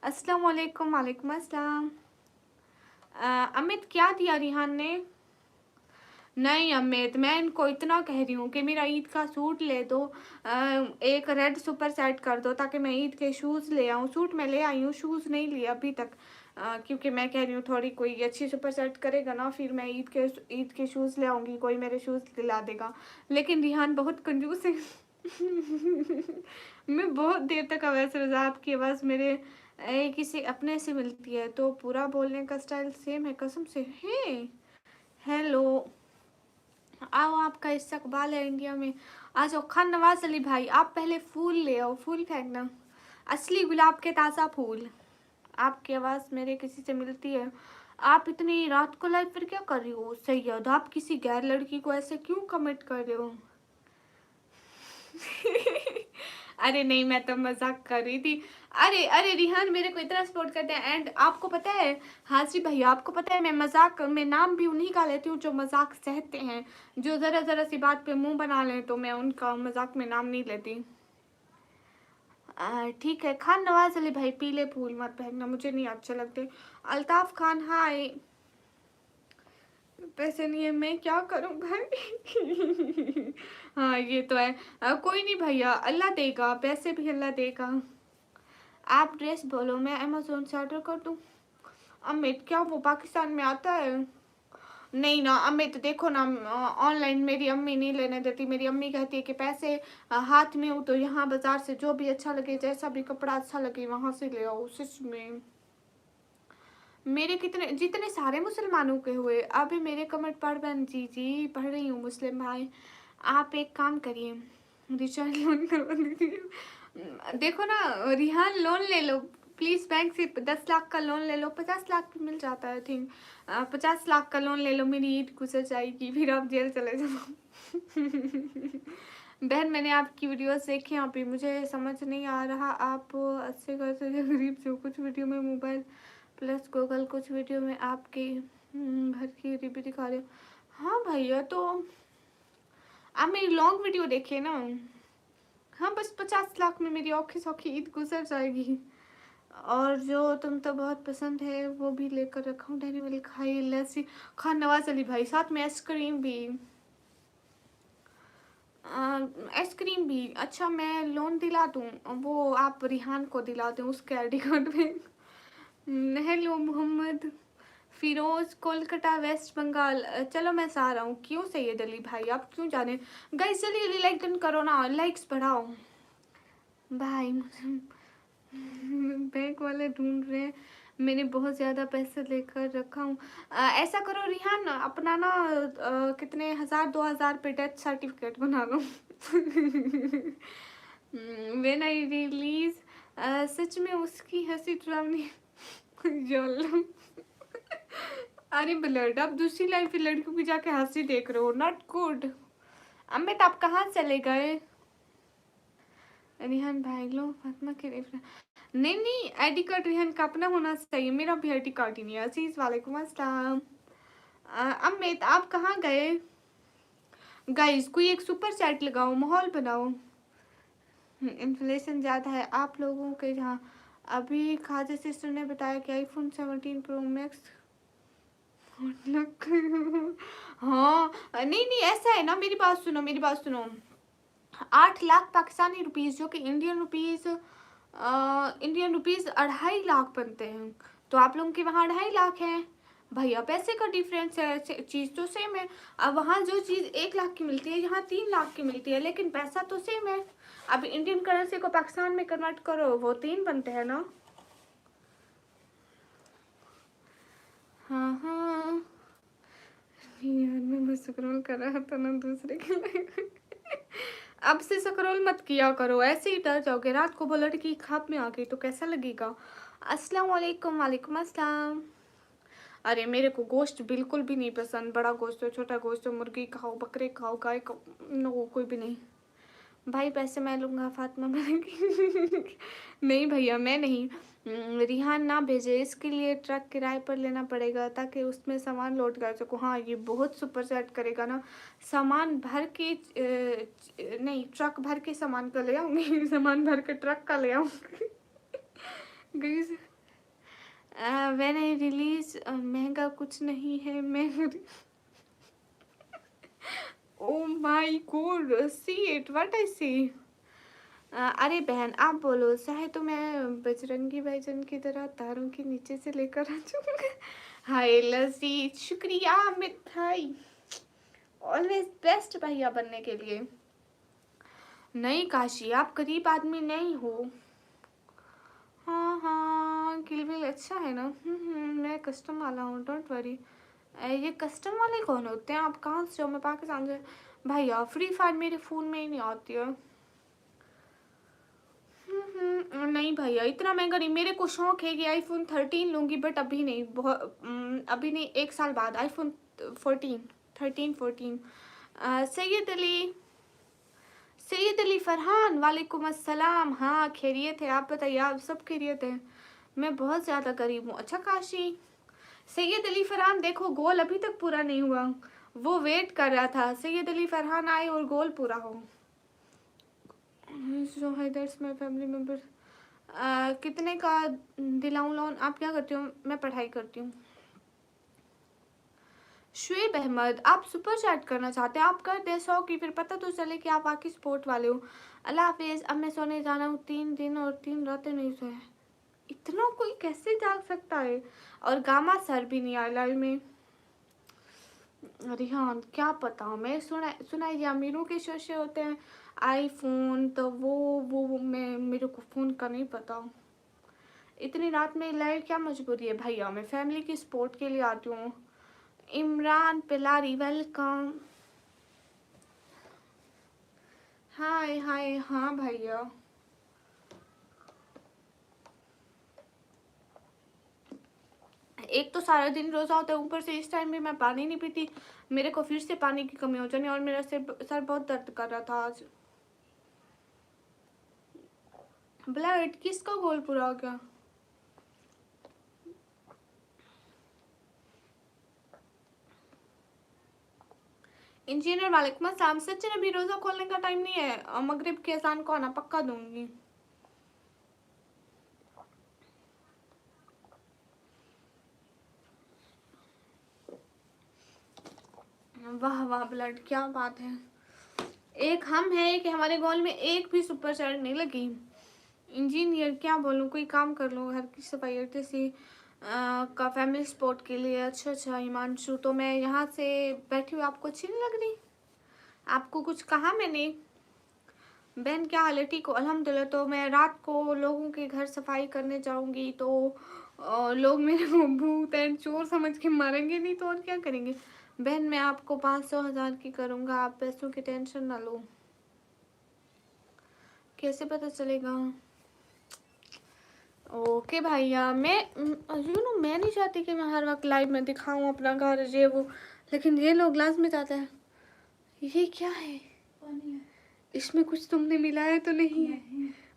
अस्सलाम वालेकुम। वालेकुम अस्सलाम। अमित क्या दिया रिहान ने? नहीं अमित, मैं इनको इतना कह रही हूँ कि मेरा ईद का सूट ले दो, एक रेड सुपर सेट कर दो ताकि मैं ईद के शूज़ ले आऊँ। सूट मैं ले आई हूँ, शूज़ नहीं लिए अभी तक, क्योंकि मैं कह रही हूँ थोड़ी कोई अच्छी सुपर सेट करेगा ना, फिर मैं ईद के शूज़ ले आऊँगी, कोई मेरे शूज़ दिला देगा। लेकिन रिहान बहुत कंजूस है। मैं बहुत देर तक अवैस रज़ा, आपकी आवाज़ मेरे किसी अपने से मिलती है तो पूरा बोलने का स्टाइल सेम है, कसम से है। हेलो, आओ, आपका इस्तकबाल है इंडिया में। आ जाओ। खान नवाज अली भाई, आप पहले फूल ले आओ, फूल फेंकना, असली गुलाब के ताज़ा फूल। आपकी आवाज़ मेरे किसी से मिलती है। आप इतनी रात को लाइव पर क्या कर रही हो सैयद? आप किसी गैर लड़की को ऐसे क्यों कमेंट कर रहे हो? अरे नहीं, मैं तो मजाक कर रही थी। अरे अरे रिहान मेरे को इतना सपोर्ट करते हैं, एंड आपको पता है हाजी भैया, आपको पता है मैं मजाक में नाम भी उन्हीं का लेती हूँ जो मजाक सहते हैं। जो ज़रा ज़रा सी बात पे मुंह बना लें तो मैं उनका मजाक में नाम नहीं लेती। ठीक है। खान नवाज अली भाई, पीले फूल मत फेंकना, मुझे नहीं अच्छे लगते। अल्ताफ खान हाय। पैसे नहीं है, मैं क्या करूं भाई? हाँ ये तो है। कोई नहीं भैया, अल्लाह देगा, पैसे भी अल्लाह देगा। आप ड्रेस बोलो, मैं अमेजोन से ऑर्डर कर दूं। अमित क्या वो पाकिस्तान में आता है? नहीं ना अमित, देखो ना, ऑनलाइन मेरी अम्मी नहीं लेने देती। मेरी अम्मी कहती है कि पैसे हाथ में हो तो यहाँ बाजार से जो भी अच्छा लगे, जैसा भी कपड़ा अच्छा लगे वहाँ से ले आओ। सच में मेरे कितने जितने सारे मुसलमानों के हुए, अभी मेरे कमेंट पढ़ बहन जी, जी पढ़ रही हूँ मुस्लिम भाई। आप एक काम करिए, रिचार्ज लोन करवा दीजिए। देखो ना रिहान, लोन ले लो प्लीज़, बैंक से 10 लाख का लोन ले लो, 50 लाख भी मिल जाता है आई थिंक। 50 लाख का लोन ले लो, मेरी ईद गुजर जाएगी, फिर आप जेल चले जाओ। बहन मैंने आपकी वीडियोस देखी, अभी मुझे समझ नहीं आ रहा आप अच्छे घर से गरीब से हो। कुछ वीडियो में मोबाइल प्लस गूगल, कुछ वीडियो में आपके घर की गरीबी दिखा रहे हो। हाँ भैया, तो आप मेरी लॉन्ग वीडियो देखिए ना। हाँ बस 50 लाख में मेरी औखी सौखी ईद गुजर जाएगी। और जो तुम तो बहुत पसंद है वो भी लेकर रखा हूँ, डेरी मिल्क खाई, लस्सी। खान नवाज अली भाई, साथ में आइसक्रीम भी। आइसक्रीम भी। अच्छा मैं लोन दिला दूँ, वो आप रिहान को दिला दें उसके आईडी कार्ड में। Hello Mohammed Firoz, Kolkata West Bengal. चलो मैं आ रहा हूँ। क्यों सैयद अली भाई, आप क्यों जाने? गाइस जल्दी लाइक डन करो ना, लाइक्स बढ़ाओ भाई। बैंक वाले ढूंढ रहे हैं, मैंने बहुत ज़्यादा पैसे लेकर रखा हूँ। ऐसा करो रिहान, अपना ना कितने 1000 2000 पे डेथ सर्टिफिकेट बना लो। व्हेन आई रिलीज, सच में उसकी हंसी ड्रावनी। जोल। अरे ब्लड, आप दूसरी लाइफ की लड़कियों की जाके हंसी देख रहे हो, नॉट गुड। अमित आप कहाँ चले गए? रिहान भाई लो फातिमा के रेफरेंस। नहीं नहीं, आईडी कार्ड रिहान का अपना होना चाहिए, मेरा भी आईडी कार्ड ही नहीं है। अजीज वालेकुम अस्सलाम। अमित आप कहाँ गए? गाइस कोई एक सुपर चैट लगाओ, माहौल बनाओ। इन्फ्लेशन ज़्यादा है आप लोगों के यहाँ। अभी खाजा सिस्टर ने बताया कि आईफोन 17 प्रो मैक्स। हाँ नहीं नहीं, ऐसा है ना, मेरी बात सुनो, मेरी बात सुनो। 8 लाख पाकिस्तानी रुपीज़, जो कि इंडियन रुपीज़ 2.5 लाख बनते हैं। तो आप लोगों के वहाँ 2.5 लाख है भैया, पैसे का डिफरेंस है, चीज़ तो सेम है। अब वहाँ जो चीज़ 1 लाख की मिलती है यहाँ 3 लाख की मिलती है, लेकिन पैसा तो सेम है। अब इंडियन करेंसी को पाकिस्तान में कन्वर्ट करो, वो 3 बनते हैं ना। हाँ हाँ यार, मैं बस स्क्रॉल कर रहा था ना दूसरे के लिए। अब से स्क्रॉल मत किया करो, ऐसे ही डर जाओगे। रात को वो लड़की खाप में आ गई तो कैसा लगेगा? अस्सलाम वालेकुम। वालेकुम अस्सलाम। अरे मेरे को गोश्त बिल्कुल भी नहीं पसंद, बड़ा गोश्त हो, छोटा गोश्त हो, मुर्गी खाओ, बकरे खाओ, गाय खाओ, नो कोई भी नहीं। भाई पैसे मैं लूँगा, फातिमा बनेगी। नहीं भैया मैं नहीं। रिहान ना भेजे, इसके लिए ट्रक किराए पर लेना पड़ेगा ताकि उसमें सामान लोड कर सकूँ। हाँ ये बहुत सुपर सेट करेगा ना, सामान भर के नहीं ट्रक भर के सामान का ले आऊँगी। सामान भर के ट्रक का ले आऊँगी। गाइस व्हेन आई रिलीज महंगा कुछ नहीं है, मैं oh my God see it what I see. अरे बहन आप बोलो, चाहे तो मैं बजरंगी भाईजान की तरह तारों के नीचे से लेकर आ जाऊंगा। हाय लजीज, शुक्रिया मिठाई, ऑलवेज बेस्ट भैया बनने के लिए। नहीं काशी आप गरीब आदमी नहीं हो। हाँ हाँ किलबिल अच्छा है ना। मैं कस्टम वाला हूँ, डोंट वरी। ये कस्टम वाले कौन होते हैं, आप कहाँ से हो? मैं पाकिस्तान से। भैया फ्री फायर मेरे फ़ोन में ही नहीं आती है। नहीं भैया इतना महंगा नहीं, मेरे को शौक है कि आईफोन 13 लूँगी, बट अभी नहीं, बहुत अभी नहीं, 1 साल बाद आईफोन 13 सैयद अली फरहान वालेकुम अस्सलाम। हाँ खैरियत है, आप बताइए आप सब खैरियत है? मैं बहुत ज़्यादा गरीब हूँ। अच्छा काशी सैयद अली फरहान देखो गोल अभी तक पूरा नहीं हुआ, वो वेट कर रहा था सैयद अली फरहान आए और गोल पूरा हो। सो हैदर्स माय फैमिली मेम्बर। कितने का दिलाऊं लोन? आप क्या करती हो? मैं पढ़ाई करती हूँ। शुएब अहमद आप सुपर चैट करना चाहते हैं, आप कर दे 100 की, फिर पता तो चले कि आप वाकई स्पोर्ट वाले हो। अल्लाह हाफिज, अब मैं सोने जाना हूँ, 3 दिन और 3 रातें नहीं सोए। इतना कोई कैसे जाग सकता है? और गामा सर भी नहीं आया लाइव में। अरे हाँ क्या पता, मैं सुना ये अमीरों के शोशे होते हैं आईफोन, तो वो मैं मेरे को फ़ोन का नहीं पता। इतनी रात में लाइव क्या मजबूरी है भैया, मैं फैमिली की सपोर्ट के लिए आती हूँ। इमरान पिलारी वेलकम। हाय हाय हाँ भैया एक तो सारा दिन रोज़ा होता है, ऊपर से इस टाइम भी मैं पानी नहीं पीती, मेरे को फिर से पानी की कमी हो जानी, और मेरा सर बहुत दर्द कर रहा था आज। ब्लड किसका गोल पूरा हो गया? इंजीनियर वालेकुम अस्सलाम। सचिन अभी रोज़ा खोलने का टाइम नहीं है, मगरिब के अजान को आना, पक्का दूंगी। वाह वाह ब्लड क्या बात है। एक हम है कि हमारे गोल में एक भी सुपर चैट नहीं लगी। इंजीनियर क्या बोलूँ, कोई काम कर लो, घर की सफाई करते सी का फैमिली सपोर्ट के लिए। अच्छा अच्छा हिमांशु, तो मैं यहाँ से बैठी हूँ, आपको अच्छी नहीं लग रही? आपको कुछ कहा मैंने? बहन क्या हाल है? ठीक हो? अल्हम्दुलिल्लाह। तो मैं रात को लोगों के घर सफाई करने जाऊंगी, तो लोग मेरे को भूत एंड चोर समझ के मारेंगे नहीं, तो और क्या करेंगे? बहन मैं आपको 500,000 की करूँगा, आप पैसों की टेंशन ना लो। कैसे पता चलेगा? ओके भैया, मैं मैं नहीं चाहती कि मैं हर वक्त लाइव में दिखाऊं अपना घर ये वो, लेकिन ये लोग लाजमी चाहते हैं। ये क्या है? पानी है। इसमें कुछ तुमने मिलाया तो नहीं है?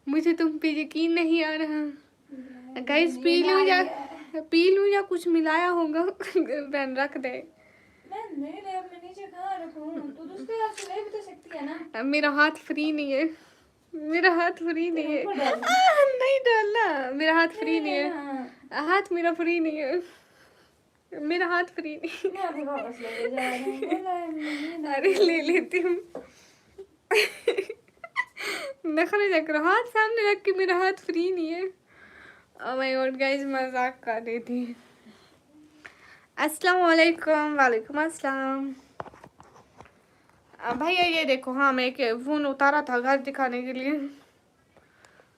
मुझे तुम पे यकीन नहीं आ रहा। गाइस पी लूं या कुछ मिलाया होगा? बहन रख दे। मैं नीचे कहाँ रखूं? तू दूसरे हाथ से ले भी तो सकती है ना। मेरा हाथ फ्री नहीं है, मेरा हाथ फ्री नहीं है। नहीं डालना, मेरा हाथ फ्री नहीं है, हाथ मेरा फ्री नहीं है, मेरा हाथ फ्री नहीं है। अरे ले लेती हूँ। नखरे चक्र, हाथ सामने रख के मेरा हाथ फ्री नहीं है। ओह माय गॉड गाइस, मजाक कर रही थी। अस्सलाम वालेकुम। वालेकुम अस्सलाम। भैया ये देखो, हाँ मैं एक फ़ोन उतारा था घर दिखाने के लिए।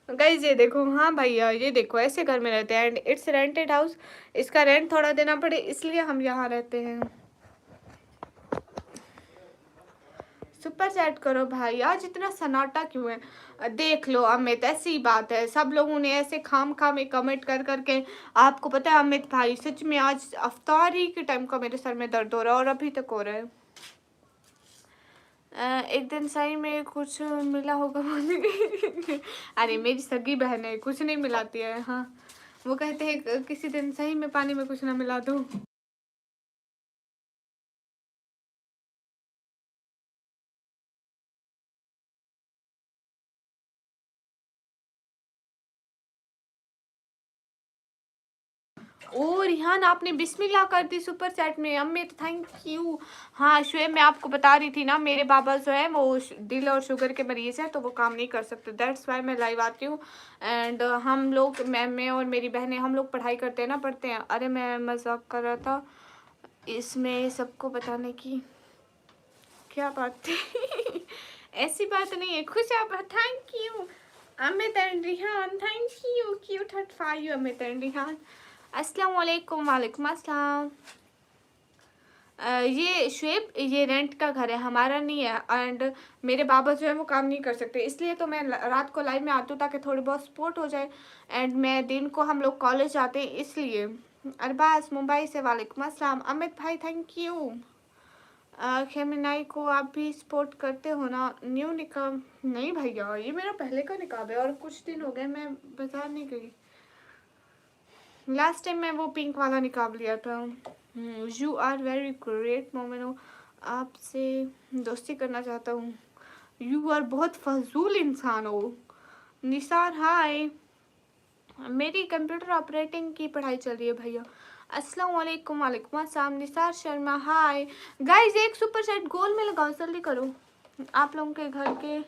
गाइस ये देखो, हाँ भैया ये देखो, ऐसे घर में रहते हैं एंड इट्स रेंटेड हाउस, इसका रेंट थोड़ा देना पड़े इसलिए हम यहाँ रहते हैं। सुपर चैट करो भाई, आज इतना सन्नाटा क्यों है? देख लो अमित, ऐसी बात है, सब लोगों ने ऐसे खाम खा में कमेंट कर करके। आपको पता है अमित भाई, सच में आज अफ्तारी के टाइम का मेरे सर में दर्द हो रहा है और अभी तक हो रहा है। एक दिन सही में कुछ मिला होगा मुझे। अरे मेरी सगी बहन है, कुछ नहीं मिलाती है। हाँ, वो कहते हैं किसी दिन सही में पानी में कुछ ना मिला दो। ओ रिहान, आपने बिस्मिल्लाह कर दी सुपर चैट में, अमित थैंक यू। हाँ शुएब, मैं आपको बता रही थी ना, मेरे बाबा जो है वो दिल और शुगर के मरीज़ हैं, तो वो काम नहीं कर सकते, दैट्स वाई मैं लाइव आती हूँ। एंड हम लोग, मैं और मेरी बहनें, हम लोग पढ़ाई करते हैं ना, पढ़ते हैं। अरे मैं मजाक कर रहा था, इसमें सबको बताने की क्या बात थी? ऐसी बात नहीं है, खुश आप। Thank you Amit and Rihan, thank you, cute heart for you Amit and Rihan. अस्सलाम वालेकुम। वालेकुम अस्सलाम। ये शुएब, ये रेंट का घर है, हमारा नहीं है। एंड मेरे बाबा जो है वो काम नहीं कर सकते, इसलिए तो मैं रात को लाइव में आती हूँ ताकि थोड़ी बहुत सपोर्ट हो जाए। एंड मैं दिन को, हम लोग कॉलेज जाते हैं इसलिए। अरबाज मुंबई से, वालेकुम अस्सलाम। अमित भाई थैंक यू। खेमिनाई को आप भी सपोर्ट करते हो ना? न्यू निकाब नहीं भैया, ये मेरा पहले का निकाब है और कुछ दिन हो गए मैं बाजार नहीं गई। लास्ट टाइम मैं वो पिंक वाला निकाब लिया था। यू आर वेरी ग्रेट मोमेनो, आपसे दोस्ती करना चाहता हूँ। यू आर बहुत फजूल इंसान हो। निसार हाय, मेरी कंप्यूटर ऑपरेटिंग की पढ़ाई चल रही है भैया। अस्सलाम वालेकुम। वालेकुम अस्सलाम। निसार शर्मा हाय। गाइस एक सुपर चैट गोल में लगाओ, जल्दी करो। आप लोगों के घर के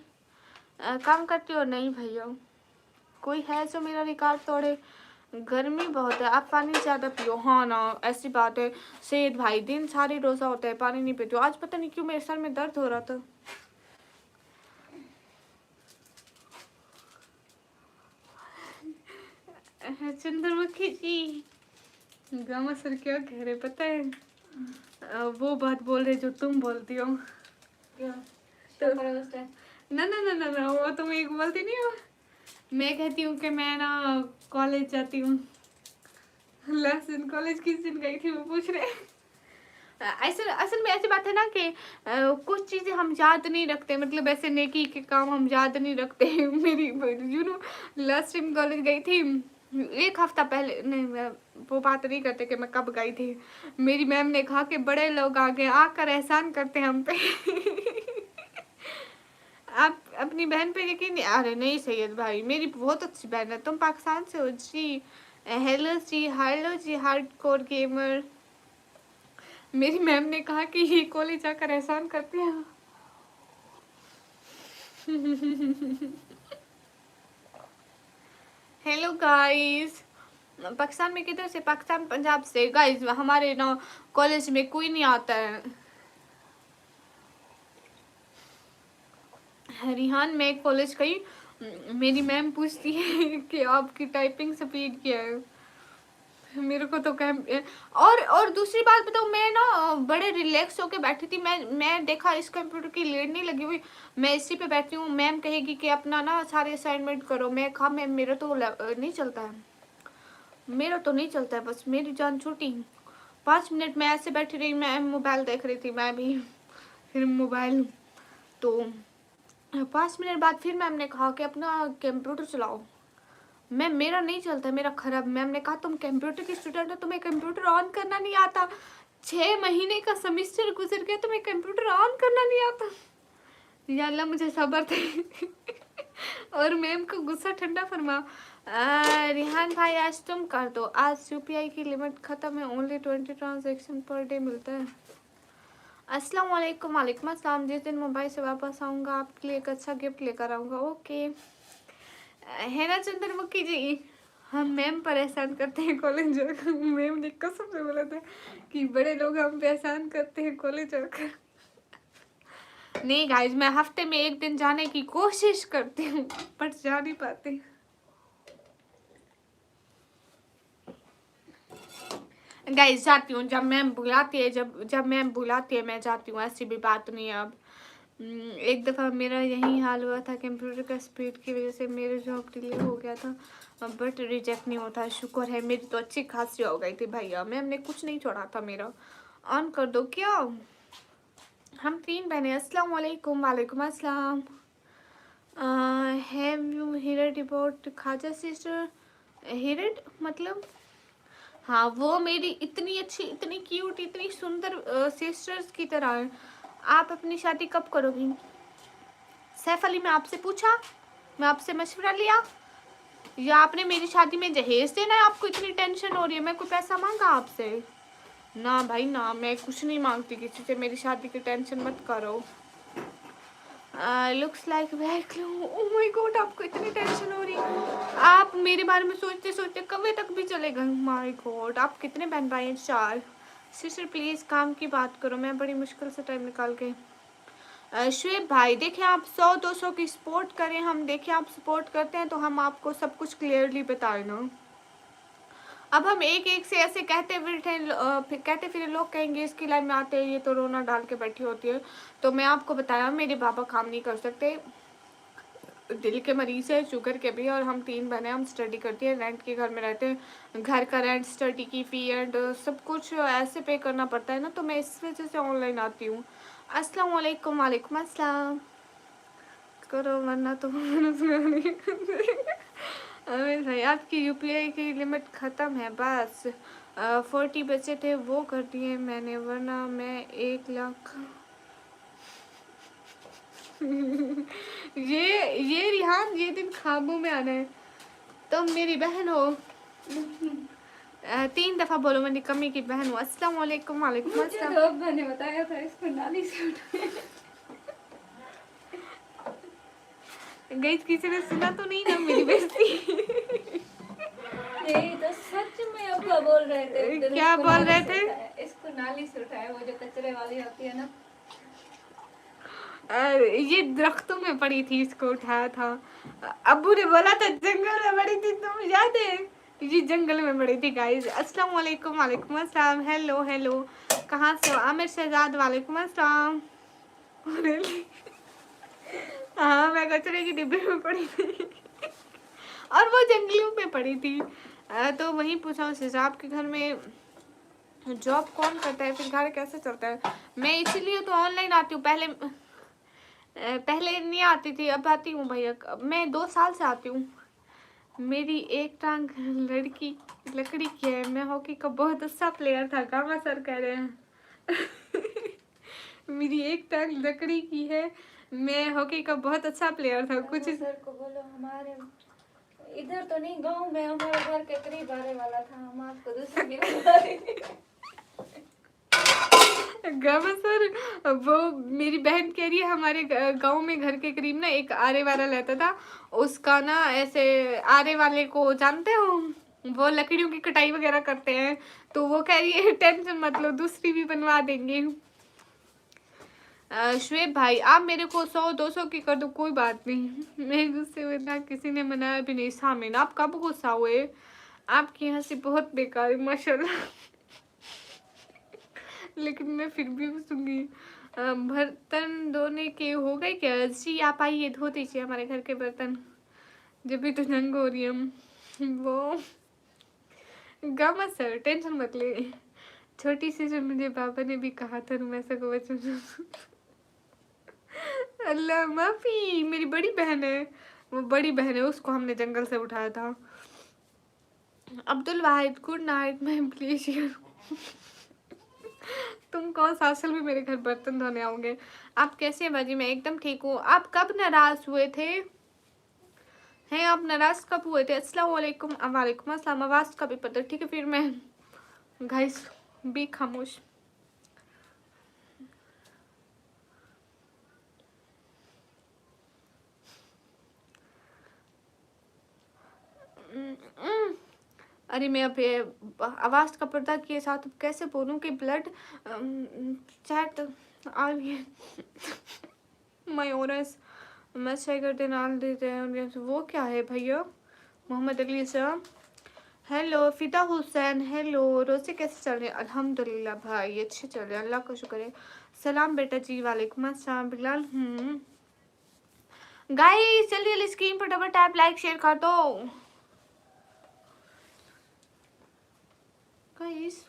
काम करते हो? नहीं भैया, कोई है जो मेरा रिकॉर्ड तोड़े? गर्मी बहुत है, आप पानी ज़्यादा पियो। हाँ ना, ऐसी बात है। सेठ भाई दिन सारी रोज़ा होता है, पानी नहीं पीते हो। आज पता नहीं क्यों मेरे सर में दर्द हो रहा था। चंद्रमुखी जी, गामा सर क्या कह रहे पता है? वो बात बोल रहे जो तुम बोलती हो। तो ना ना ना ना ना, वो तुम एक बोलती नहीं हो। मैं कहती हूँ कि मैं ना कॉलेज जाती हूँ। लास्ट दिन कॉलेज किस दिन गई थी वो पूछ रहे। ऐसे असल में ऐसी बात है ना कि कुछ चीज़ें हम याद नहीं रखते, मतलब ऐसे नेकी के काम हम याद नहीं रखते। मेरी you know last time college गई थी एक हफ्ता पहले, नहीं मैं वो बात नहीं करते कि मैं कब गई थी। मेरी मैम ने कहा कि बड़े लोग आगे आकर एहसान करते हैं हम पे। आप अपनी बहन पे यकीन नहीं? अरे नहीं सैयद भाई, मेरी बहुत अच्छी बहन है। तुम पाकिस्तान से हो जी? हेलो जी, हेलो जी हार्ड कोर गेमर। मेरी मैम ने कहा कि ये कॉलेज जाकर एहसान करते हैं। हेलो गाइस, पाकिस्तान में किधर से? पाकिस्तान पंजाब से। गाइस हमारे ना कॉलेज में कोई नहीं आता है। रिहान मैं कॉलेज गई, मेरी मैम पूछती है कि आपकी टाइपिंग स्पीड क्या है। मेरे को तो कैम और दूसरी बात बताऊँ, मैं ना बड़े रिलैक्स होके बैठी थी। मैं देखा इस कंप्यूटर की लीड नहीं लगी हुई, मैं इसी पे बैठी हूँ। मैम कहेगी कि अपना ना सारे असाइनमेंट करो। मैं कहा मैम मेरा तो नहीं चलता है, मेरा तो नहीं चलता है, बस मेरी जान छूटी। 5 मिनट मैं ऐसे बैठी रही, मैं मोबाइल देख रही थी मैं भी। फिर मोबाइल तो 5 मिनट बाद फिर मैम ने कहा कि अपना कंप्यूटर चलाओ। मैम मेरा नहीं चलता, मेरा खराब। मैम ने कहा तुम कंप्यूटर की स्टूडेंट हो, तुम्हें कंप्यूटर ऑन करना नहीं आता। 6 महीने का सेमेस्टर गुजर गया, तुम्हें कंप्यूटर ऑन करना नहीं आता। या अल्लाह मुझे सब्र थे। और मैम को गुस्सा ठंडा फरमा। रिहान भाई आज तुम कर दो, आज यूपीआई की लिमिट खत्म है, ओनली 20 ट्रांजेक्शन पर डे मिलता है। अस्सलाम वालेकुम। वालेकुम अस्सलाम। जिस दिन मुंबई से वापस आऊँगा आपके लिए एक अच्छा गिफ्ट लेकर आऊँगा। ओके है ना चंद्रमुखी जी? हम मैम पर एहसान करते हैं कॉलेज जाकर। मैम ने कसम से बोला था कि बड़े लोग हम पे एहसान करते हैं कॉलेज जाकर। नहीं गाइज, मैं हफ्ते में एक दिन जाने की कोशिश करती हूँ पर जा नहीं पाती। गाइज जाती हूँ जब मैम बुलाती है, जब मैम बुलाती है मैं जाती हूँ, ऐसी भी बात नहीं है। अब एक दफ़ा मेरा यही हाल हुआ था, कंप्यूटर का स्पीड की वजह से मेरा जॉब डिले हो गया था, बट रिजेक्ट नहीं होता। शुक्र है, मेरी तो अच्छी खासी हो गई थी भैया, मैम ने कुछ नहीं छोड़ा था मेरा। ऑन कर दो क्या? हम 3 बहनें। अस्सलाम वालेकुम। वालेकुम अस्सलाम। हैव यू हेard अबाउट खाजा सिस्टर? हेard मतलब? हाँ, वो मेरी इतनी अच्छी, इतनी क्यूट, इतनी सुंदर सिस्टर्स की तरह है। आप अपनी शादी कब करोगी? सैफ अली, मैं आपसे पूछा, मैं आपसे मशवरा लिया, या आपने मेरी शादी में जहेज देना है? आपको इतनी टेंशन हो रही है? मैं कोई पैसा मांगा आपसे? ना भाई ना, मैं कुछ नहीं मांगती किसी से, मेरी शादी की टेंशन मत करो। Looks like very clue. Oh my God, आपको इतनी टेंशन हो रही है? आप मेरे बारे में सोचते सोचते कभी तक भी चले गए। माय गॉड, आप कितने बहन भाई हैं? 4। सिस्टर प्लीज़ काम की बात करो, मैं बड़ी मुश्किल से टाइम निकाल के। शुएब भाई, देखिए आप 100-200 की सपोर्ट करें, हम देखिए आप सपोर्ट करते हैं तो हम आपको सब कुछ क्लियरली बताए ना। अब हम एक एक से ऐसे कहते फिर लोग कहेंगे इसकी लाइफ में आते हैं ये तो रोना डाल के बैठी होती है। तो मैं आपको बताया, मेरे पापा काम नहीं कर सकते, दिल के मरीज है, शुगर के भी, और हम 3 बहनें, हम स्टडी करती हैं, रेंट के घर में रहते हैं। घर का रेंट, स्टडी की फ़ी एंड सब कुछ ऐसे पे करना पड़ता है ना, तो मैं इस वजह से ऑनलाइन आती हूँ। अस्सलाम वालेकुम। वालेकुम अस्सलाम। करो वरना तो अमित भाई, आपकी यूपीआई की लिमिट ख़त्म है बस। 40 बचे थे वो कर दिए मैंने, वरना मैं 1 लाख ये रिहान, ये दिन ख्वाबों में आना है। तुम मेरी बहन हो। 3 दफ़ा बोलो मैं निकम्मी की बहन हूँ। अस्सलाम वालेकुम। वालेकुम अस्सलाम। तो मैंने बताया था इसको नाली से उठाया। गाइस, किसी ने सुना तो नहीं ना मेरी बेइज्जती? यही तो सच में अब्बा बोल रहे थे उस दिन, क्या इसको बोल नाली रहे से थे? उठाया, इसको नाली से उठाया, वो जो कचरे वाली होती है ना। ये दरख्तों में पड़ी थी, इसको उठाया था। अब्बू ने बोला था जंगल में पड़ी थी, तुम याद है? ये जंगल में पड़ी थी गाइस। अस्सलाम वालेकुम। वालेकुम अस्सलाम। हेलो हेलो, कहाँ से हो? आमिर शहजाद, वालेकुम अस्सलाम। हाँ, मैं कचरे की डिब्बे में पड़ी थी और वो जंगलों में पड़ी थी। तो वहीं पूछा उस हिसाब के घर में जॉब कौन करता है, फिर घर कैसे चलता है? मैं इसीलिए तो ऑनलाइन आती हूँ। पहले नहीं आती थी, अब आती हूँ भैया। मैं 2 साल से आती हूँ। मेरी एक टांग लकड़ी की है। मैं हॉकी का बहुत अच्छा प्लेयर था, गामा सर कह रहे हैं। मेरी एक टांग लकड़ी की है, मैं हॉकी का बहुत अच्छा प्लेयर था। कुछ सर को बोलो हमारे इधर तो नहीं, गांव में हमारे घर के करीब आने वाला था, हम आपको दूसरी की बता देंगे। गामा सर, वो मेरी बहन कह रही है हमारे गांव में घर के करीब ना एक आरे वाला रहता था। उसका ना ऐसे, आरे वाले को जानते हो, वो लकड़ियों की कटाई वगैरह करते हैं। तो वो कह रही है टेंशन मत लो, दूसरी भी बनवा देंगे। शुएब भाई, आप मेरे को 100-200 की कर दो, कोई बात नहीं। मैं गुस्से हुए ना, किसी ने मनाया भी नहीं। सामिन, आप कब गुस्सा हुए? आपकी हंसी बहुत बेकार है माशाल्लाह। लेकिन मैं फिर भी हंसूंगी। बर्तन धोने के हो गए क्या? जी आप आइए, धो दीजिए हमारे घर के बर्तन, जब भी तो नंग हो रही हम। वो गामा सर, टेंशन मत ले। छोटी सी जो मुझे पापा ने भी कहा था रुमैसा को बच्चों। अल्लाह माफी, मेरी बड़ी बहन है, वो बड़ी बहन है, उसको हमने जंगल से उठाया था। अब्दुल वाहिद, गुड नाइट मैम प्लीज। तुम कौन सा असल में मेरे घर बर्तन धोने आओगे? आप कैसे हैं बाजी? मैं एकदम ठीक हूँ। आप कब नाराज हुए थे? हैं आप नाराज कब हुए थे? अस्सलाम वालेकुम। वालेकुम अस्सलाम। आवाज़ का भी पता, ठीक है फिर मैं गाइस भी खामोश। अरे मैं अब आवाज़ का पर्दा के साथ कैसे बोलूँ कि ब्लड चैट आ रही है। मायोरस मैच कर देना देते हैं। वो क्या है भैया? मोहम्मद अली साहब, हेलो फिदा हुसैन, हेलो रोज़े कैसे चल रहे हैं? अल्हम्दुलिल्लाह भाई अच्छे चल रहे हैं, अल्लाह का शुक्र है। सलाम बेटा जी, वालेकुम अस्सलाम बिलाल। गाइस जल्दी जल्दी स्क्रीन पर डबल टैप लाइक शेयर कर दो गाइस।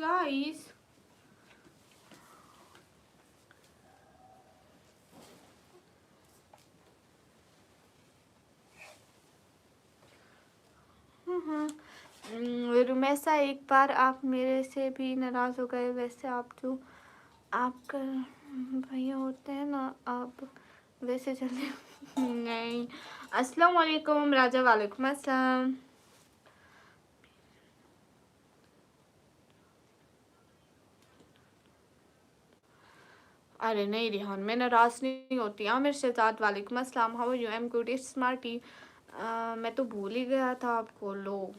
गाइस रुमैसा, एक बार आप मेरे से भी नाराज़ हो गए, वैसे आप जो आपका भैया होते हैं ना, आप वैसे चले नहीं। अस्सलाम वालेकुम राजा, वालेकुम अस्सलाम। अरे नहीं रिहान, मैं नाराज़ नहीं होती। आमिर शहजाद, वालेकुम अस्सलाम, how are you? I am good smarty. मैं तो भूल ही गया था आपको। लो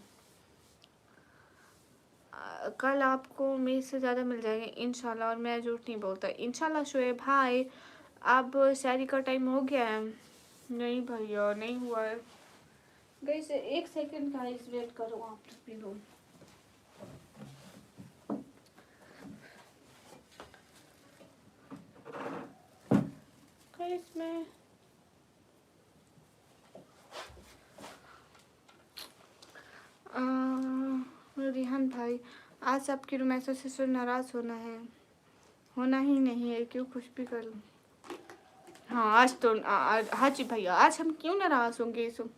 कल आपको मेरे से ज़्यादा मिल जाएंगे इंशाल्लाह, और मैं झूठ नहीं बोलता इंशाल्लाह। शोएब भाई, अब शायरी का टाइम हो गया है? नहीं भैया नहीं हुआ है। गई से 1 सेकंड गाइस वेट करो, आप भी लो। गाइस मैं रिहान भाई, आज आपकी रुमैसा से नाराज़ होना है, होना ही नहीं है, क्यों कुछ भी कर लूँ। हाँ आज तो हाँ जी भैया, आज हम क्यों नाराज़ होंगे? सो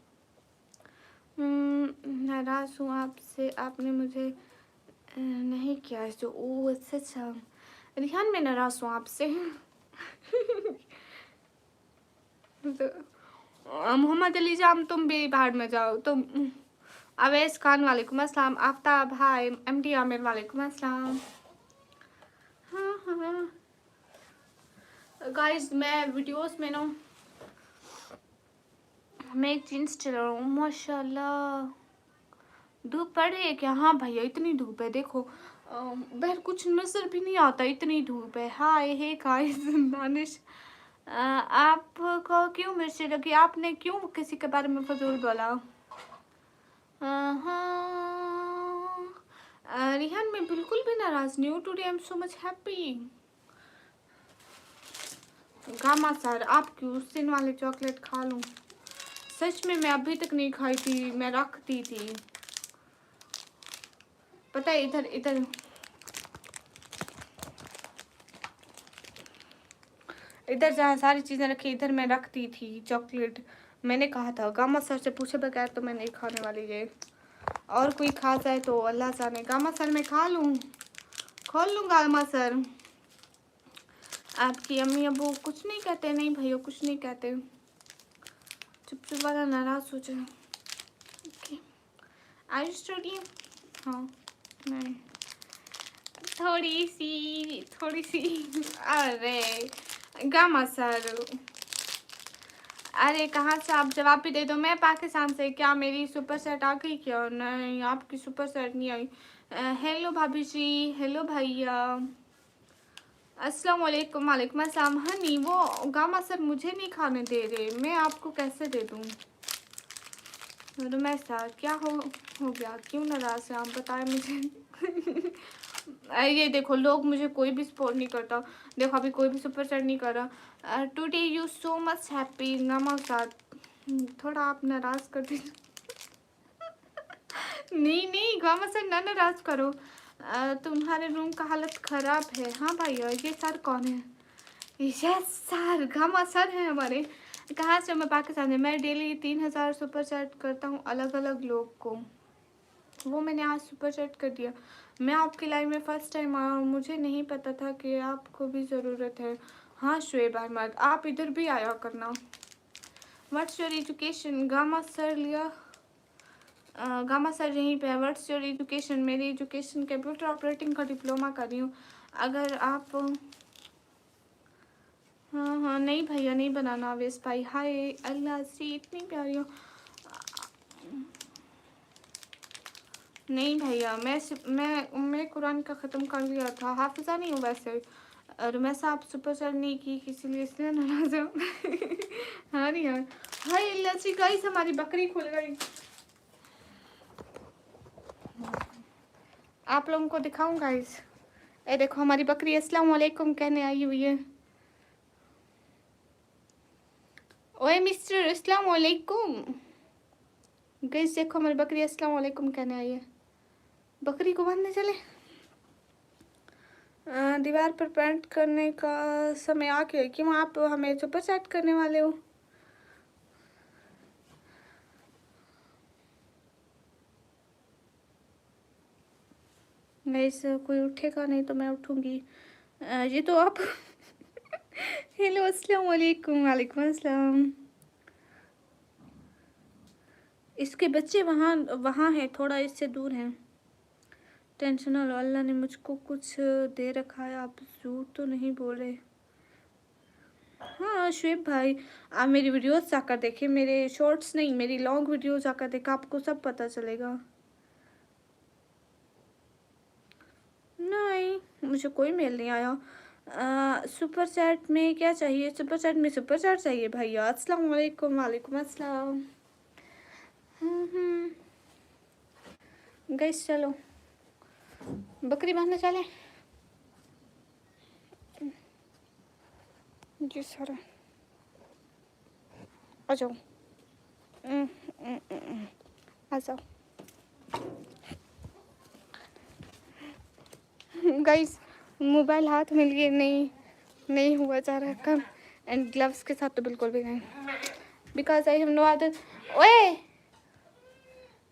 नाराज़ हूँ आपसे, आपने मुझे नहीं किया सो। ओ अच्छा अच्छा रिहान, मैं नाराज़ हूँ आपसे। तो मोहम्मद अली जाम, तुम भी बाहर में जाओ। तुम अवैस खान, वालेकुम अस्सलाम। आफ्ताब हाय, एमडी आमिर, वालेकुम अस्सलाम। हाँ हाँ गाइस, मैं वीडियोस में ना, मैं एक जीन्स चला रहा हूँ माशाल्लाह। धूप पड़ रही है क्या? हाँ भैया इतनी धूप है, देखो बाहर कुछ नजर भी नहीं आता, इतनी धूप है। हाय हे गाइस दानिश, आपको क्यों मिर्ची लगी? आपने क्यों किसी के बारे में फजूल बोला? रिहान मैं बिल्कुल भी नाराज नहीं हूँ। Today I am so much happy. Gamma sir, आप क्यों सिन वाले चॉकलेट खा लूँ? सच में मैं अभी तक नहीं खाई थी, मैं रखती थी, पता है। इधर इधर इधर जहाँ सारी चीज़ें रखी, इधर मैं रखती थी चॉकलेट। मैंने कहा था गामा सर से पूछे बगैर तो मैं नहीं खाने वाली ये। और कोई खा जाए तो अल्लाह जाने। गामा सर मैं खा लूँ, खोल लूँ गामा सर। आपकी अम्मी अबू कुछ नहीं कहते? नहीं भैया कुछ नहीं कहते, चुप चुप वाला नाराज हो जाए। Okay I study. हाँ नहीं, थोड़ी सी। अरे गामा सर, अरे कहाँ से? आप जवाब भी दे दो। मैं पाकिस्तान से। क्या मेरी सुपर सेट आ गई क्या? नहीं आपकी सुपर सेट नहीं आई। हेलो भाभी जी, हेलो भैया, अस्सलाम वालेकुम। वालेकुम अस्सलाम। हनी वो गामा सर मुझे नहीं खाने दे रहे, मैं आपको कैसे दे दूँ? रुमैसा क्या हो गया, क्यों नाराज़ है आप बताएं मुझे। ये देखो लोग मुझे कोई भी सपोर्ट नहीं करता। देखो अभी कोई भी सुपर सेट नहीं कर रहा। Today you so much happy gamma sir, थोड़ा आप नाराज़ कर दीजिए। नहीं नहीं गामा सर ना नाराज़ करो। तुम्हारे रूम का हालत ख़राब है। हाँ भैया, ये सर कौन है? यस सर, गामा सर हैं हमारे। कहाँ से? मैं पाकिस्तान से। मैं डेली 3000 सुपर सेट करता हूँ अलग अलग लोग को, वो मैंने आज सुपर सेट कर दिया। मैं आपकी लाइफ में फ़र्स्ट टाइम आया हूँ, मुझे नहीं पता था कि आपको भी ज़रूरत है। हाँ शुएब अहमद, आप इधर भी आया करना। What's your education? Gamma sir लिया, गामा सर यहीं पे है। What's your education? मेरी एजुकेशन कंप्यूटर ऑपरेटिंग का डिप्लोमा कर रही हूँ। अगर आप हाँ हाँ नहीं भैया नहीं बनाना। अवेश भाई हाय, अल्लाह से इतनी प्यारी हो। नहीं भैया मैं कुरान का ख़त्म कर लिया था, हाफिज़ा नहीं हूँ वैसे। और मैं साहब सुपर चैट नहीं की इसीलिए इसलिए नाराज हूँ। हाँ नहीं यार, हाय लची गाइस हमारी बकरी खुल गई। आप लोगों को दिखाऊं गाइस, ये देखो हमारी बकरी अस्सलाम वालेकुम कहने आई हुई है। ओए मिस्टर अस्सलाम वालेकुम। गाइस देखो हमारी बकरी अस्सलाम वालेकुम कहने आई है। बकरी को बांधने चले। दीवार पर पेंट करने का समय आ गया। क्यों आप हमें सुपर चैट करने वाले हो? गाइस कोई उठेगा नहीं तो मैं उठूंगी। ये तो आप हेलो अस्सलाम वालेकुम। वालेकुम अस्सलाम। इसके बच्चे वहाँ वहाँ हैं, थोड़ा इससे दूर हैं। टेंशन ना लो, अल्लाह ने मुझको कुछ दे रखा है। आप झूठ तो नहीं बोल रहे? हाँ शुएब भाई, आप मेरी वीडियोस जाकर देखें, मेरे शॉर्ट्स नहीं मेरी लॉन्ग वीडियोस जाकर देखें, आपको सब पता चलेगा। नहीं मुझे कोई मेल नहीं आया। सुपर चैट में क्या चाहिए? सुपर चैट में सुपर चैट चाहिए भैया। अस्सलाम वालेकुम। वालेकुम अस्सलाम। गाइस चलो बकरी बांधने चले। जी सारा आ जाओ। आ जाओ गाइस, मोबाइल हाथ में लिए नहीं हुआ जा रहा कम, एंड ग्लव्स के साथ तो बिल्कुल भी नहीं, बिकॉज आई हैव नो आदत। ओए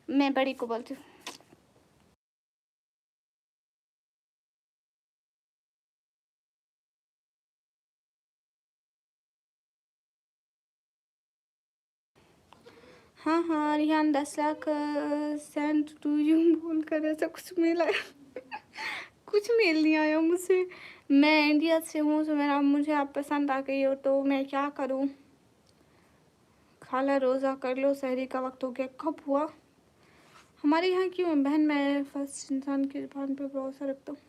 मैं बड़ी को बोलती हूँ। हाँ हाँ Rihan 10 lakh send to you बोल कर ऐसा कुछ मिला कुछ मेल नहीं आया मुझसे। मैं इंडिया से हूँ तो मुझे आप पसंद आ गई हो तो मैं क्या करूँ? खाला रोज़ा कर लो, सहरी का वक्त हो गया। कब हुआ? हमारे यहाँ क्यों है बहन? मैं फर्स्ट इंसान की ज़ुबान पे भरोसा रखता हूँ।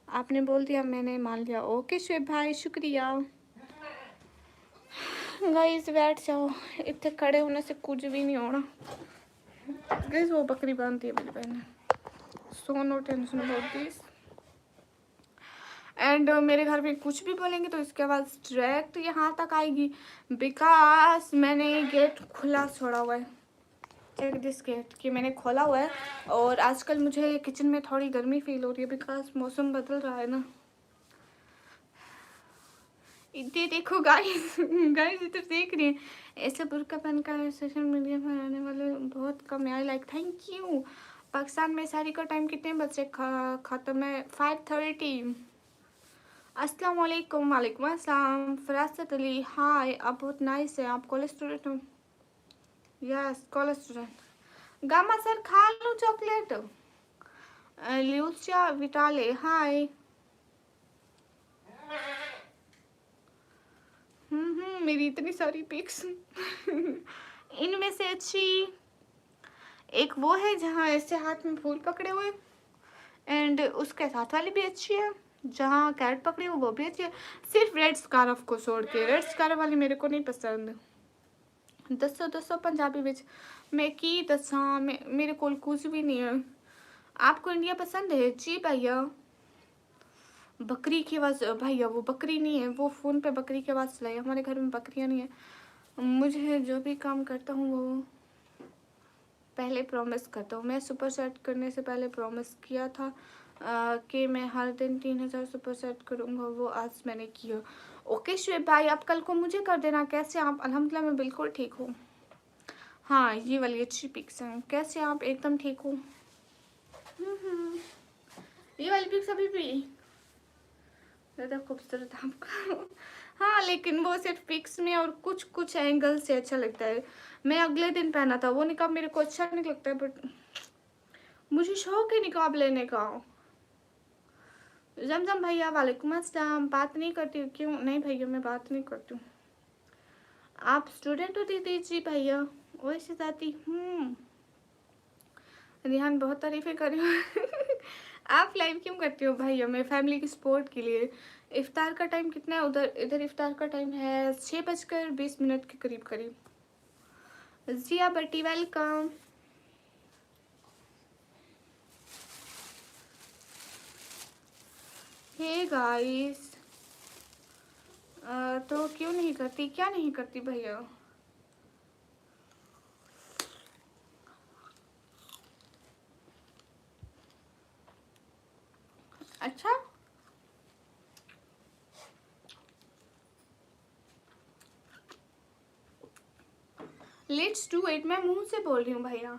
आपने बोल दिया मैंने मान लिया। ओके शुएब भाई शुक्रिया। गाइस बैठ जाओ, इतने खड़े होने से कुछ भी नहीं होना। गाइस वो बकरी बांधती है मेरी बहन ने, so no tension about this. And मेरे घर में कुछ भी बोलेंगे तो इसके बाद डायरेक्ट यहाँ तक आएगी, बिकॉज मैंने गेट खुला छोड़ा हुआ है। चेक दिस गेट कि मैंने खोला हुआ है। और आजकल मुझे किचन में थोड़ी गर्मी फील हो रही है बिकॉज मौसम बदल रहा है ना। इतने देखो गाइस गाइस इधर देख रही हैं। ऐसे बुर्का पहन कर सोशल मीडिया पर आने वाले बहुत कम है। Like thank you. पाकिस्तान में सारी का टाइम कितने बजे ख़त्म है? 5:30। अस्सलाम वालेकुम। वालेकुम अस्सलाम। फरासत अली हाय, आप बहुत नाइस है। आप कॉलेज स्टूडेंट हो? Yes college student. Gamma sir खा लो चॉकलेट। ल्यूसिया विटाले हाय। मेरी इतनी सारी पिक्स इनमें से अच्छी एक वो है जहाँ ऐसे हाथ में फूल पकड़े हुए, एंड उसके साथ वाली भी अच्छी है जहाँ कैरेट पकड़ी हुई वो भी अच्छी है। सिर्फ रेड स्कार्फ को छोड़ के, रेड स्कार्फ वाली मेरे को नहीं पसंद। दसो पंजाबी बिच मैं की दसा, मेरे को कुछ भी नहीं है। आपको इंडिया पसंद है? जी भैया। बकरी की आवाज़ भैया, वो बकरी नहीं है, वो फ़ोन पे बकरी की आवाज़ चलाई। हमारे घर में बकरियाँ नहीं है। मुझे जो भी काम करता हूँ वो पहले प्रॉमिस करता हूँ। मैं सुपर सेट करने से पहले प्रॉमिस किया था कि मैं हर दिन 3000 सुपर सेट करूँगा, वो आज मैंने किया। ओके शुएब भाई, आप कल को मुझे कर देना। कैसे आप? अल्हम्दुलिल्लाह मैं बिल्कुल ठीक हूँ। हाँ ये वाली अच्छी पिक्स हैं। कैसे आप? एकदम ठीक हूँ। ये वाली पिक्स अभी भी ज़्यादा खूबसूरत आपका हाँ लेकिन वो सिर्फ पिक्स में और कुछ कुछ एंगल से अच्छा लगता है। मैं अगले दिन पहना था वो निकाब, मेरे को अच्छा नहीं लगता है, बट मुझे शौक है निकाब लेने का। जमजम भैया वालेकुम अस्सलाम। बात नहीं करती हूँ? क्यों नहीं भैया मैं बात नहीं करती हूँ। आप स्टूडेंट हो दीदी? जी भैया वैसे जाती हूँ। रिहान बहुत तारीफें कर रही हूँ आप लाइव क्यों करती हो भैया? मैं फैमिली की सपोर्ट के लिए। इफ्तार का टाइम कितना है उधर? इधर इफ्तार का टाइम है 6:20 के करीब करीब। जिया बटी वेलकम। हे गाइस, तो क्यों नहीं करती, क्या नहीं करती भैया? अच्छा, लेट्स डू इट। मैं मुंह से बोल रही हूँ भैया।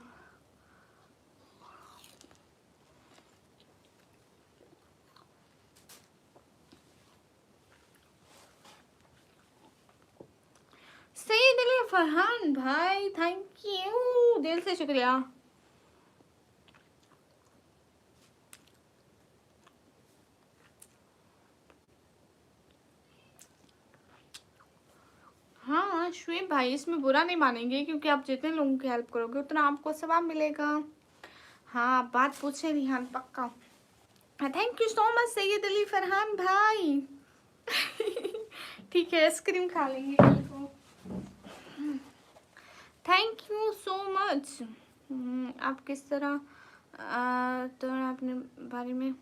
सही दिल फरहान भाई, थैंक यू, दिल से शुक्रिया। हाँ शुएब भाई, इसमें बुरा नहीं मानेंगे क्योंकि आप जितने लोगों की हेल्प करोगे उतना आपको सवाब मिलेगा। हाँ, आप बात पूछे रिहान, पक्का। Thank you so much Syed Ali Farhan भाई। ठीक है, आइसक्रीम खा लेंगे कल को। Thank you so much. आप किस तरह तो अपने बारे में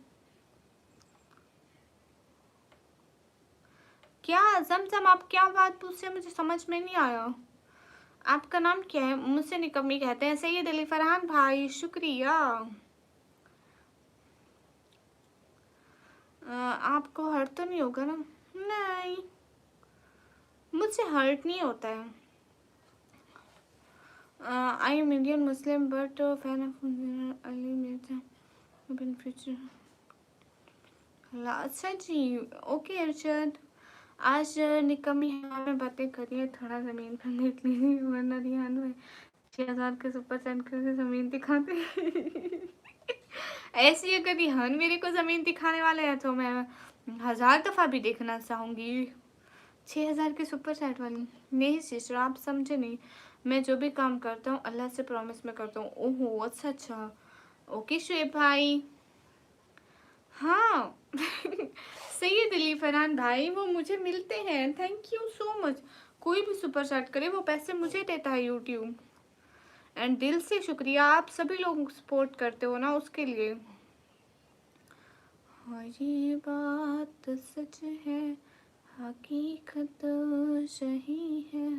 क्या जमजम, आप क्या बात पूछ रहे, मुझे समझ में नहीं आया। आपका नाम क्या है? मुझसे निकम्मी कहते हैं सैयद अली फरहान भाई, शुक्रिया। आपको हर्ट तो नहीं होगा ना? नहीं, मुझसे हर्ट नहीं होता है। I am Indian Muslim but fan of Ali Mirza in future. अच्छा जी, ओके अरशद। आज निकम्मी हमें बातें करिए, थोड़ा ज़मीन पर देख लीजिए, वरना रिहान में 6,000 के सुपर सेंड करके ज़मीन दिखाते। ऐसी अगर रिहान मेरे को ज़मीन दिखाने वाले हैं तो मैं 1000 दफ़ा भी देखना चाहूँगी। 6,000 के सुपर सेट वाली नहीं सिस्टर, आप समझे नहीं। मैं जो भी काम करता हूँ अल्लाह से प्रॉमिस में करता हूँ। ओहो अच्छा अच्छा, ओके शुएब भाई। हाँ। सैयद अली फरहान भाई वो मुझे मिलते हैं, थैंक यू सो मच। कोई भी सुपर चैट करे वो पैसे मुझे देता है यूट्यूब, एंड दिल से शुक्रिया, आप सभी लोग सपोर्ट करते हो ना, उसके लिए। हाँ ये बात सच है, हकीकत सही है।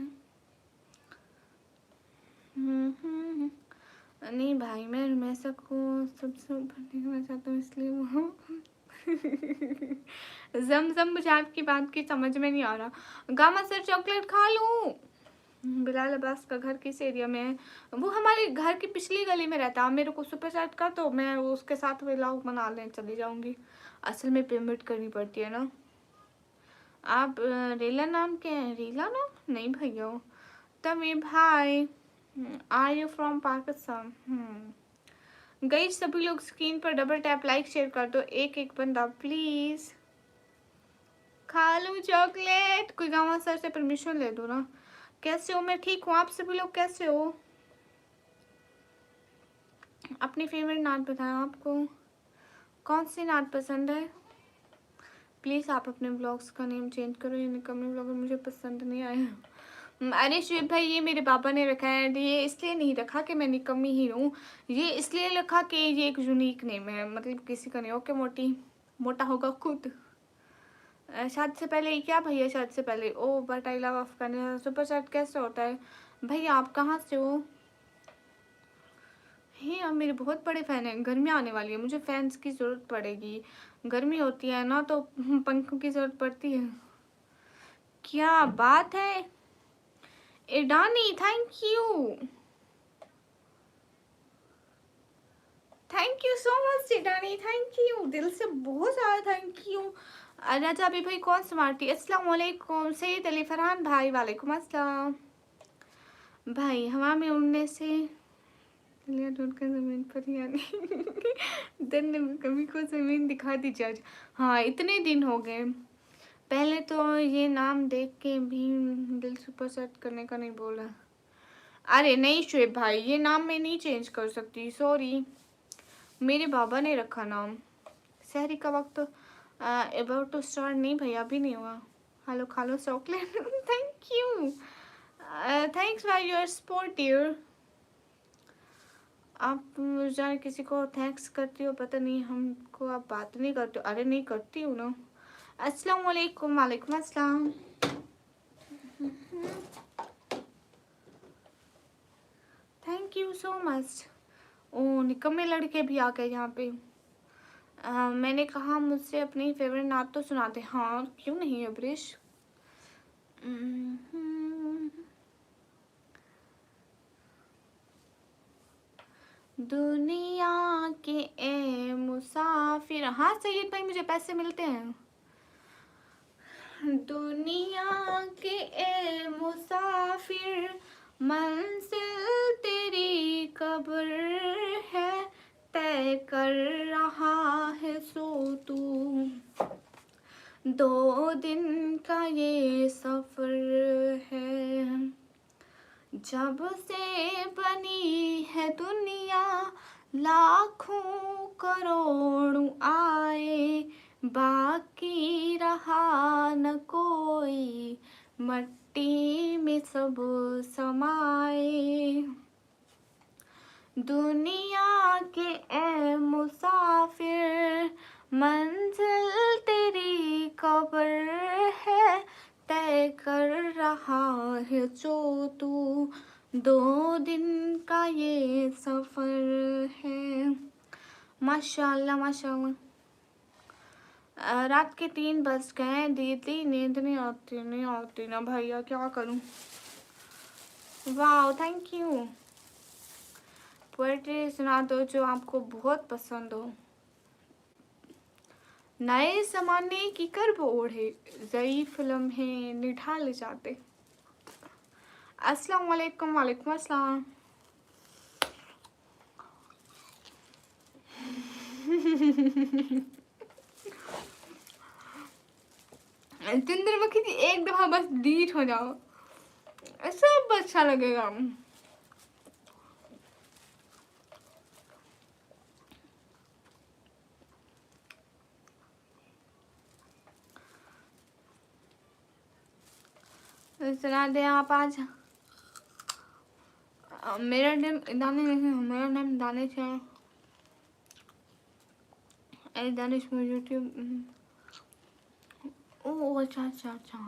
नहीं भाई, मैं सबको सबसे ऊपर देखना चाहता हूँ, इसलिए वो जम मुझे आपकी बात की समझ में नहीं आ रहा। गामा सर चॉकलेट खा लूं। बिलाल अब्बास का घर किस एरिया में है? वो हमारे घर की पिछली गली में रहता है। मेरे को सुपर चैट कर तो मैं उसके साथ व्लॉग बना लेने चली जाऊंगी। असल में पेमेंट करनी पड़ती है ना। आप रीला नाम के हैं? रीला नाम नहीं भैया। तभी भाई, आर यू फ्रॉम पाकिस्तान? गई सभी लोग स्क्रीन पर डबल टैप लाइक शेयर कर दो, एक एक बंदा प्लीज। खा लूं चॉकलेट? कोई गाँव सर से परमिशन ले दो ना। कैसे हो? मैं ठीक हूँ, आप सभी लोग कैसे हो? अपनी फेवरेट नात बताएं, आपको कौन सी नात पसंद है? प्लीज़ आप अपने ब्लॉग्स का नेम चेंज करो, ये निकम्मे ब्लॉगर मुझे पसंद नहीं आया। अरे शिव भाई, ये मेरे पापा ने रखा है, ये इसलिए नहीं रखा कि मैं निकम्मी ही हूँ, ये इसलिए रखा कि ये एक यूनिक नेम है, मतलब किसी का नहीं। ओके मोटी, मोटा होगा खुद। शादी से पहले क्या भैया? शादी से पहले oh but I love Afghanistan. Super chat कैसे होता है भैया? आप कहाँ से हो? हे आप मेरे बहुत बड़े फ़ैन हैं। गर्मियाँ आने वाली है, मुझे फैंस की ज़रूरत पड़ेगी। गर्मी होती है ना तो पंखों की ज़रूरत पड़ती है। क्या बात है इडानी, थैंक यू सो मच इडानी, थैंक यू दिल से, बहुत ज़्यादा थैंक यू। राजा अभी भाई कौन स्मार्टी? अस्सलाम वालेकुम सैयद अली फरहान भाई, वालेकुम अस्सलाम। भाई हवा में उड़ने से ढूंढकर ज़मीन पर ही आनी। दिन में कभी को ज़मीन दिखा दी जज। हाँ इतने दिन हो गए। पहले तो ये नाम देख के भी दिल सुपर सेट करने का नहीं बोला। अरे नहीं शुएब भाई, ये नाम मैं नहीं चेंज कर सकती, सॉरी। मेरे बाबा ने रखा नाम। सहरी का वक्त अबाउट टू स्टार्ट नहीं भैया, अभी नहीं हुआ। हेलो खा लो chocolate. Thank you, thanks for your support dear. आप जाने किसी को थैंक्स करती हो, पता नहीं, हमको आप बात नहीं करते हो। अरे नहीं करती हूँ ना। अस्सलाम वालेकुम। वालेकुम अस्सलाम। Thank you so much. Oh निकम्मे लड़के भी आ गए यहाँ पे। मैंने कहा मुझसे अपनी फेवरेट नात तो सुनाते। हाँ क्यों नहीं अब्रिश। दुनिया के ए मुसाफिर। हाँ सैयद भाई मुझे पैसे मिलते हैं। दुनिया के ए मुसाफिर, मंजिल तेरी कब्र है, तय कर रहा है सो तू, 2 दिन का ये सफर है। जब से बनी है दुनिया, लाखों करोड़ों आए, बाकी रहा न कोई, मट्टी में सब समाए। दुनिया के ए मुसाफिर, मंजिल तेरी कब्र है, तय कर रहा है जो तू, 2 दिन का ये सफर है। माशाल्लाह माशाल्लाह। रात के 3 बज गए दीदी, नींद नहीं आती ना भैया, क्या करूं। वाह थैंक यू। पोएट्री सुना दो जो आपको बहुत पसंद हो। नए जमाने की करब ओढ़े, जई फिल्म है निठा ले जाते। अस्सलाम वालेकुम। वालेकुम अस्सलाम। चंद्रमुखी जी एक दफा बस डिलीट हो जाओ, सब अच्छा लगेगा। सुना दे आप आज। मेरा नाम दानिश नहीं है, मेरा नाम दानिश है। दानिश में यूट्यूब। ओह अच्छा अच्छा अच्छा,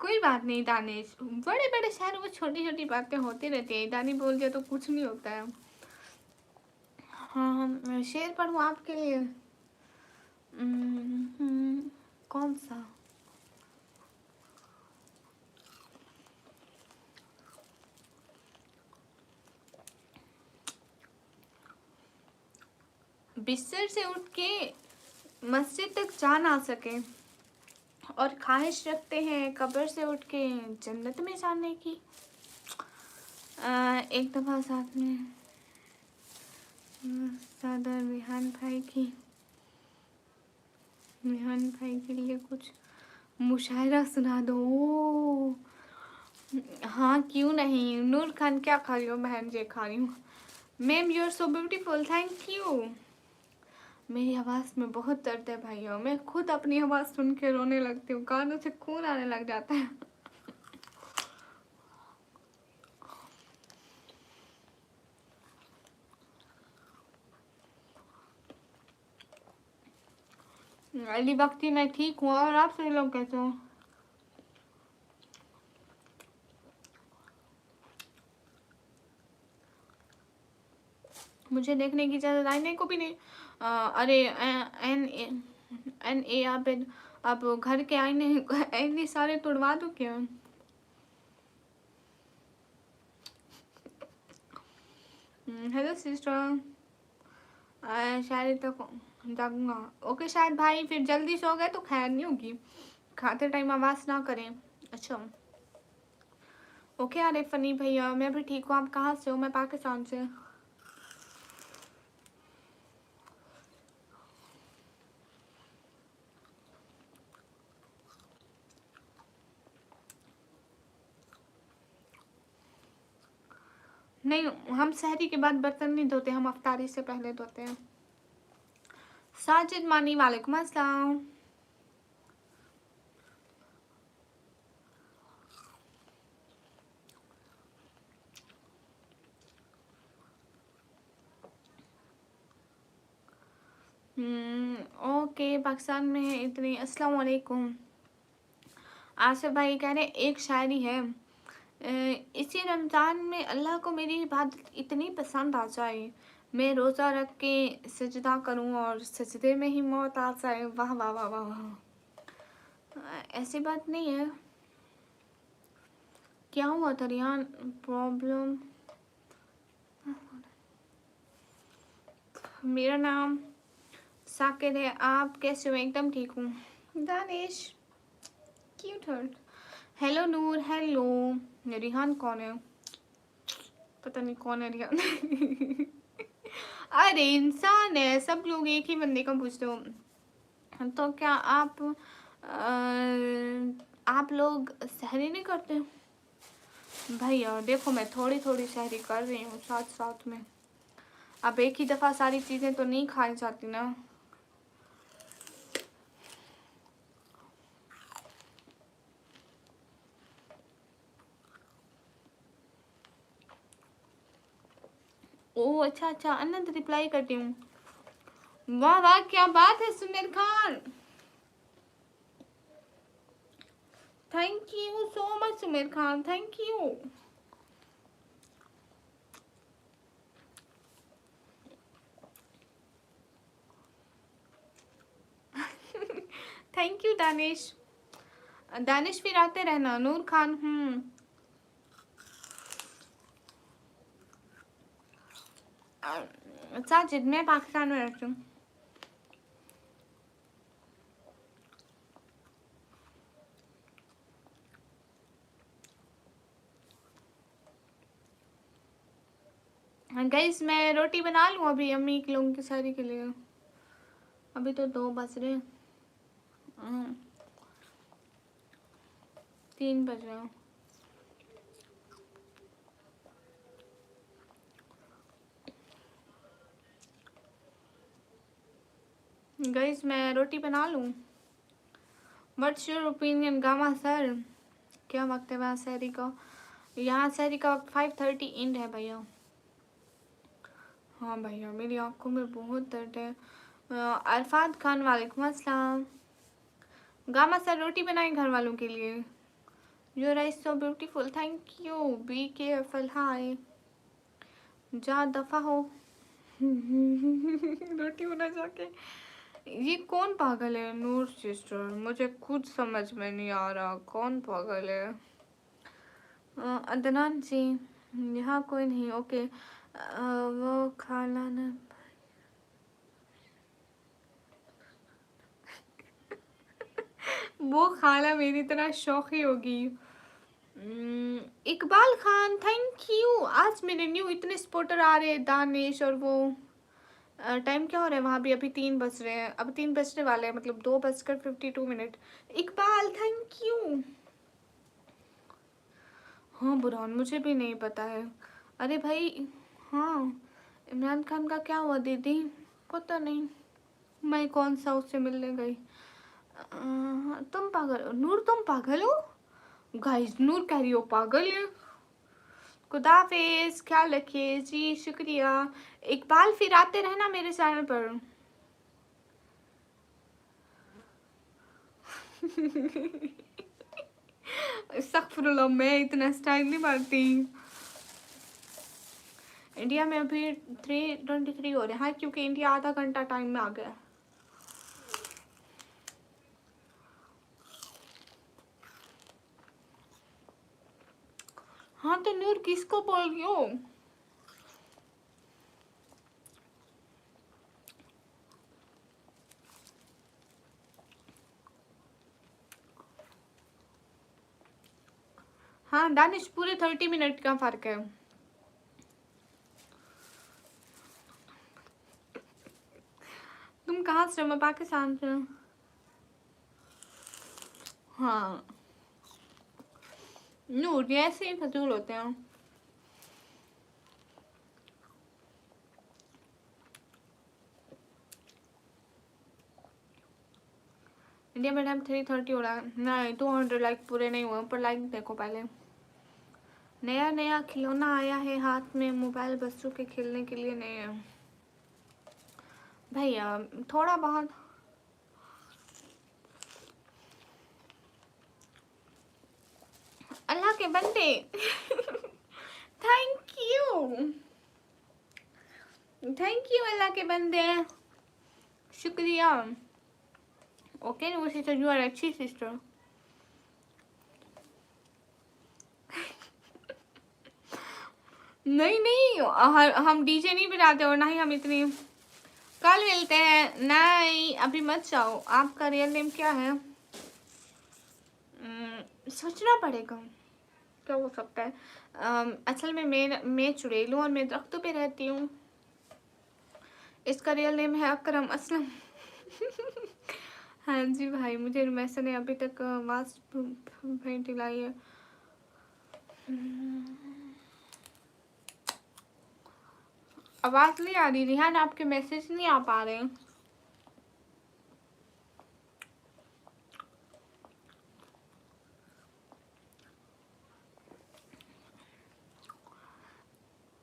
कोई बात नहीं दानिश, बड़े बड़े शहरों में छोटी छोटी बातें होती रहती है। दानी बोल दिया तो कुछ नहीं होता है। हाँ मैं शेर पढ़ूँ आपके लिए। कौन सा। बिस्तर से उठ के मस्जिद तक जा ना सके, और ख्वाहिश रखते हैं कब्र से उठ के जन्नत में जाने की। एक दफ़ा साथ में सादर विहान भाई के लिए कुछ मुशायरा सुना दो। हाँ क्यों नहीं। नूर खान क्या खा रही हो। बहन जी खा रही हूँ। Ma'am you are so beautiful, thank you. मेरी आवाज़ में बहुत दर्द है भाइयों, मैं खुद अपनी आवाज़ सुन के रोने लगती हूँ, कानों से खून आने लग जाता है। अली बख्ती मैं ठीक हूँ, और आप सभी लोग कैसे हो। मुझे देखने की इजाज़त आईने को भी नहीं। अरे एन ए आप घर के आईने सारे तोड़वा दो क्या। Hello sister. शायद तक जाऊँगा। ओके शायद भाई, फिर जल्दी सो गए तो खैर नहीं होगी, खाते टाइम आवाज़ ना करें। अच्छा ओके। अरे फनी भैया मैं भी ठीक हूँ, आप कहाँ से हो। मैं पाकिस्तान से। नहीं हम सहरी के बाद बर्तन नहीं धोते, हम अफ्तारी से पहले धोते हैं। साजिद मानी वालेकुम अस्सलाम। ओके, पाकिस्तान में है इतनी। अस्सलाम वालेकुम। आसिफ भाई कह रहे एक शायरी है, इसी रमज़ान में अल्लाह को मेरी इबादत इतनी पसंद आ जाए, मैं रोज़ा रख के सजदा करूं और सजदे में ही मौत आ जाए। वाह वाह वाह वाह वाह। ऐसी बात नहीं है। क्या हुआ था रियान? प्रॉब्लम? मेरा नाम साकिर है, आप कैसे हो? एकदम ठीक हूँ। Danish cute heart. Hello Noor. Hello. Rihan कौन है? पता नहीं कौन है रिहान। अरे इंसान है, सब लोग एक ही बंदे का पूछते हो। तो क्या आप लोग सहरी नहीं करते? भैया देखो, मैं थोड़ी थोड़ी सहरी कर रही हूँ साथ साथ में। अब एक ही दफ़ा सारी चीज़ें तो नहीं खाई जाती ना। ओह अच्छा अच्छा, अनंत रिप्लाई करती हूँ। वाह वाह, क्या बात है Sumer Khan. Thank you so much Sumer Khan, thank you. Thank you Danish. Danish फिर आते रहना। नूर खान साजिद, मैं पाकिस्तान में रहती हूँ। गाइस मैं रोटी बना लूँ अभी अम्मी के लोगों की सारी के लिए। अभी तो 2 बज रहे हैं। 3 बज रहे हैं। गाइस मैं रोटी बना लूँ? What's your opinion gamma sir? क्या वक्त है वहाँ शहरी का? यहाँ शहरी का वक्त 5:30 इंड है भैया। हाँ भैया, मेरी आंखों में बहुत दर्द है। अरफात खान वालेकुम अस्सलाम। गामा सर रोटी बनाए घर वालों के लिए। Your eyes so beautiful, thank you. Be careful. Hi, जा दफा हो। रोटी बना जाके। ये कौन पागल है? नूर सिस्टर, मुझे खुद समझ में नहीं आ रहा कौन पागल है। अदनान जी, यहाँ कोई नहीं। ओके, वो खाला ना। वो खाला मेरी तरह शौकी होगी। Iqbal Khan thank you. आज मेरे न्यू इतने सपोर्टर आ रहे हैं। दानिश और वो टाइम क्या हो रहा है वहाँ भी? अभी 3 बज रहे हैं। अब 3 बजने वाले हैं, मतलब 2:52। Iqbal thank you. हाँ बुरहान, मुझे भी नहीं पता है। अरे भाई हाँ, इमरान खान का क्या हुआ दीदी? पता नहीं, मैं कौन सा उससे मिलने गई। तुम पागल हो नूर, तुम पागल हो? गाइस नूर कह रही हो पागल है। खुदाफिज, ख्याल रखिए जी, शुक्रिया। इकबाल फिर आते रहना मेरे चैनल पर। अस्तगफुरुल्लाह, मैं इतना स्टाइल नहीं मारती। इंडिया में अभी 3:23 हो रहे हैं। हाँ, क्योंकि इंडिया आधा घंटा टाइम में आ गया। हाँ तो नूर किसको बोल रही हो? हाँ दानिश, पूरे 30 मिनट का फर्क है। तुम कहाँ से हो? मैं पाकिस्तान से हूँ। हाँ नूर, ये ऐसे ही फजूल होते हैं। इंडिया में टाइम 3:30 हो रहा है। नहीं 200 लाइक पूरे नहीं हुए, पर लाइक देखो पहले। नया नया खिलौना आया है हाथ में, मोबाइल बच्चों के खेलने के लिए नहीं है भैया, थोड़ा बहुत। अल्लाह के बंदे थैंक यू अल्लाह के बंदे, शुक्रिया। ओके वो सिस्टर, यू आर अच्छी सिस्टर। नहीं नहीं, हम डीजे नहीं बजाते और ना ही हम इतनी। कल मिलते हैं। नहीं अभी मत जाओ। आपका रियल नेम क्या है? सोचना पड़ेगा क्या हो सकता है। असल में मैं चुड़ैल हूँ और मैं दरख्तों पे रहती हूँ। इसका रियल नेम है अकरम असलम। हाँ जी भाई, मुझे मैसे ने अभी तक आवाज भेंट लाई है। आवाज नहीं आ रही रिहान, आपके मैसेज नहीं आ पा रहे।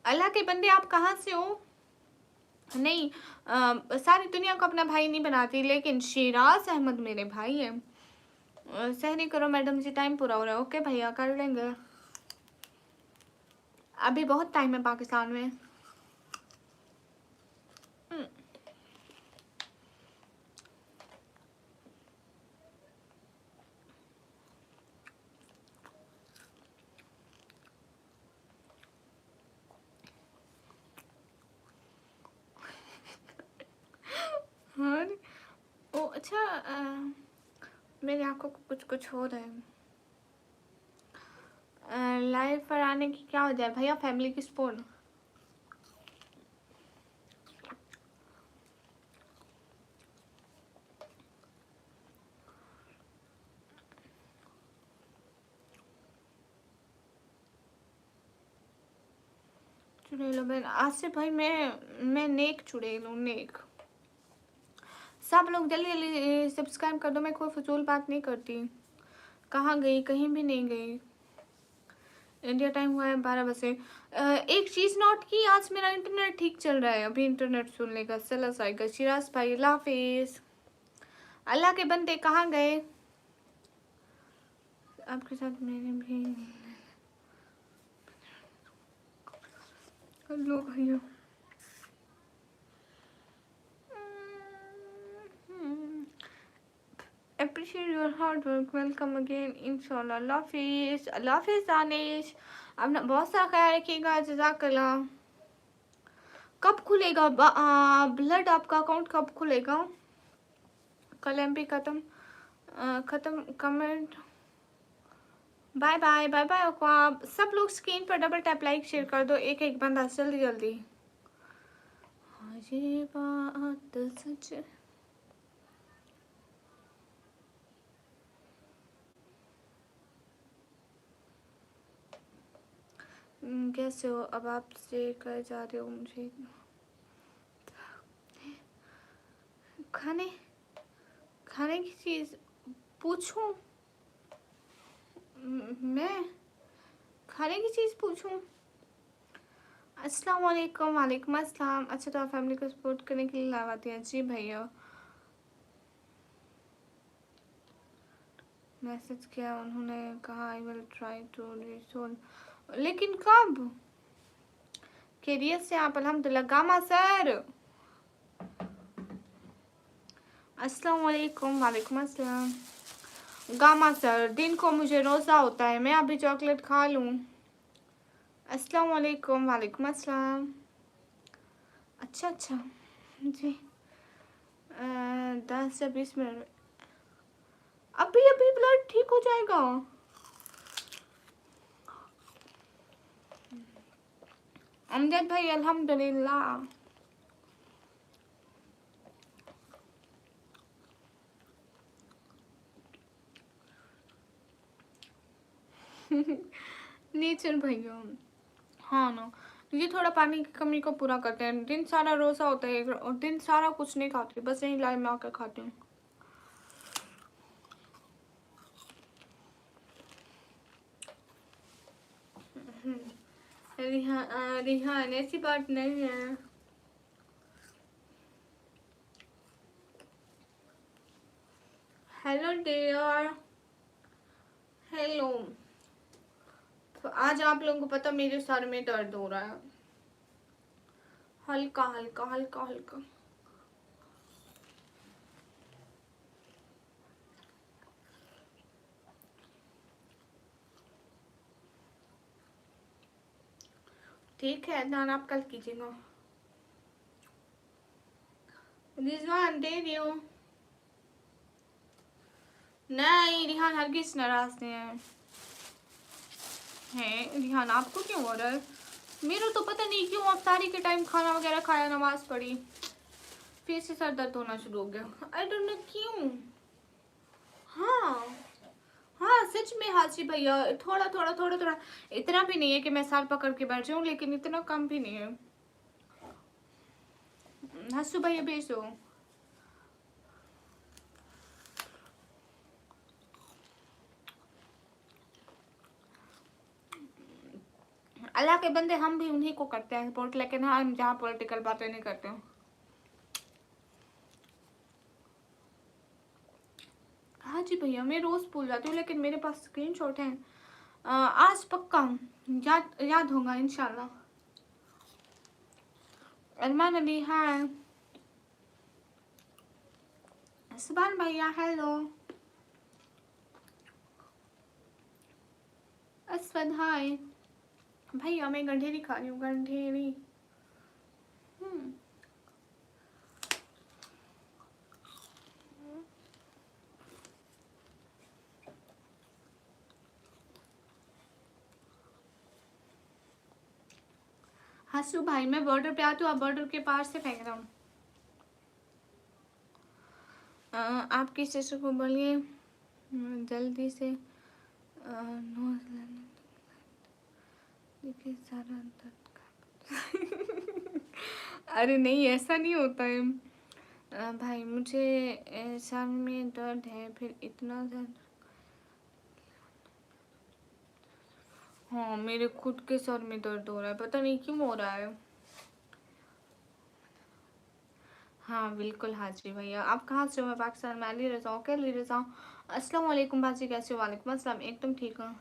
अल्लाह के बंदे आप कहाँ से हो? नहीं सारी दुनिया को अपना भाई नहीं बनाती, लेकिन शिराज अहमद मेरे भाई है। सहरी करो मैडम जी, टाइम पूरा हो रहा है। ओके भैया कर लेंगे, अभी बहुत टाइम है पाकिस्तान में। और ओ अच्छा, मेरी आंखों को कुछ कुछ हो रहा है। लाइव पर आने की क्या हो जाए भैया, फैमिली की सपोर्ट। चुड़ैल हूँ मैं आज से भाई, मैं नेक चुड़ैल हूँ, नेक। सब लोग जल्दी जल्दी सब्सक्राइब कर दो, मैं कोई फजूल बात नहीं करती। कहाँ गई? कहीं भी नहीं गई। इंडिया टाइम हुआ है 12 बजे। एक चीज़ नोट की, आज मेरा इंटरनेट ठीक चल रहा है, अभी इंटरनेट सुनने का सलस आएगा। शिराज भाई अल्लाह हाफिज। अल्लाह के बंदे कहाँ गए? आपके साथ मैंने भी लो भैया। Appreciate your hard work. Welcome again, इंशाल्लाह। अल्लाह हाफिज। अल्लाह हाफिज दानिश, अपना बहुत सारा ख्याल रखिएगा। जज़ाकल्लाह। कब खुलेगा ब्लड? आपका अकाउंट कब खुलेगा? कल एमपी खत्म comment. Bye bye bye bye. आप सब लोग स्क्रीन पर डबल टैप लाइक शेयर कर दो, एक एक बंदा जल्दी जल्दी। हाँ ये बात सच। कैसे हो? अब आपसे कर जा रहे हो मुझे खाने की चीज़ पूछूं? मैं खाने की चीज़ पूछूं? अस्सलाम वालेकुम। वालेकुम अस्सलाम। अच्छा तो आप फैमिली को सपोर्ट करने के लिए लाइव आती हैं? जी भैया। मैसेज किया, उन्होंने कहा I will try to resolve, लेकिन कब? खैरियत से आप? अल्हम्दुलिल्लाह। गामा सर अस्सलाम वालेकुम। वालेकुम अस्सलाम। गामा सर, दिन को मुझे रोज़ा होता है, मैं अभी चॉकलेट खा लूँ? अस्सलाम वालेकुम। वालेकुम अस्सलाम। अच्छा जी। 10 से 20 मिनट। अभी अभी ब्लड ठीक हो जाएगा? अमजद भाई अल्हम्दुलिल्लाह। नेचर भैया। हाँ ना, ये थोड़ा पानी की कमी को पूरा करते हैं। दिन सारा रोज़ा होता है और दिन सारा कुछ नहीं खाती, बस यही लाइव में आकर खाती हूँ। रिहान ऐसी बात नहीं है। Hello dear, hello. तो आज आप लोगों को पता मेरे सर में दर्द हो रहा है, हल्का हल्का हल्का हल्का। ठीक है, ध्यान आप कल कीजिएगा। रिजवान दे दियो। नहीं रिहान हरगिज नाराज नहीं है रिहान, आपको क्यों हो रहा है? मेरा तो पता नहीं क्यों अफ्तारी के टाइम खाना वगैरह खाया, नमाज पढ़ी, फिर से सर दर्द होना शुरू हो गया। आई डोंट नो क्यों। हाँ हाँ सच में हाजी भैया, थोड़ा थोड़ा थोड़ा थोड़ा, इतना भी नहीं है कि मैं सर पकड़ के बैठ जाऊँ, लेकिन इतना कम भी नहीं है। हंसू भैया भेज दो। अल्लाह के बंदे हम भी उन्हीं को करते हैं सपोर्ट, लेकिन हम जहाँ पॉलिटिकल बातें नहीं करते हैं। हाँ जी भैया, मैं रोज भूल जाती हूँ, लेकिन मेरे पास स्क्रीनशॉट है। आज पक्का याद याद होगा इंशाल्लाह। अरमान अली हाय, सुभान भैया हेलो, असफद हाय। भैया मैं गंढेरी खा रही हूँ, गंढेरी। हंसू भाई मैं बॉर्डर पे आती हूँ, आप बॉर्डर के पार से फेंक रहा हूँ। आपकी सिस्टर को बोलिए जल्दी से देखिए सारा अरे नहीं ऐसा नहीं होता है। भाई मुझे सर में दर्द है, फिर इतना दर्द। हाँ मेरे खुद के सर में दर्द हो रहा है, पता नहीं क्यों हो रहा है। हाँ बिल्कुल हाजी भैया। आप कहाँ से हो? मैं पाकिस्तान में अली रजा हूँ। क्या अली रजा हूँ? अस्सलाम वालेकुम बाजी, कैसे हो? वालेकुम अस्सलाम, एकदम ठीक हूँ।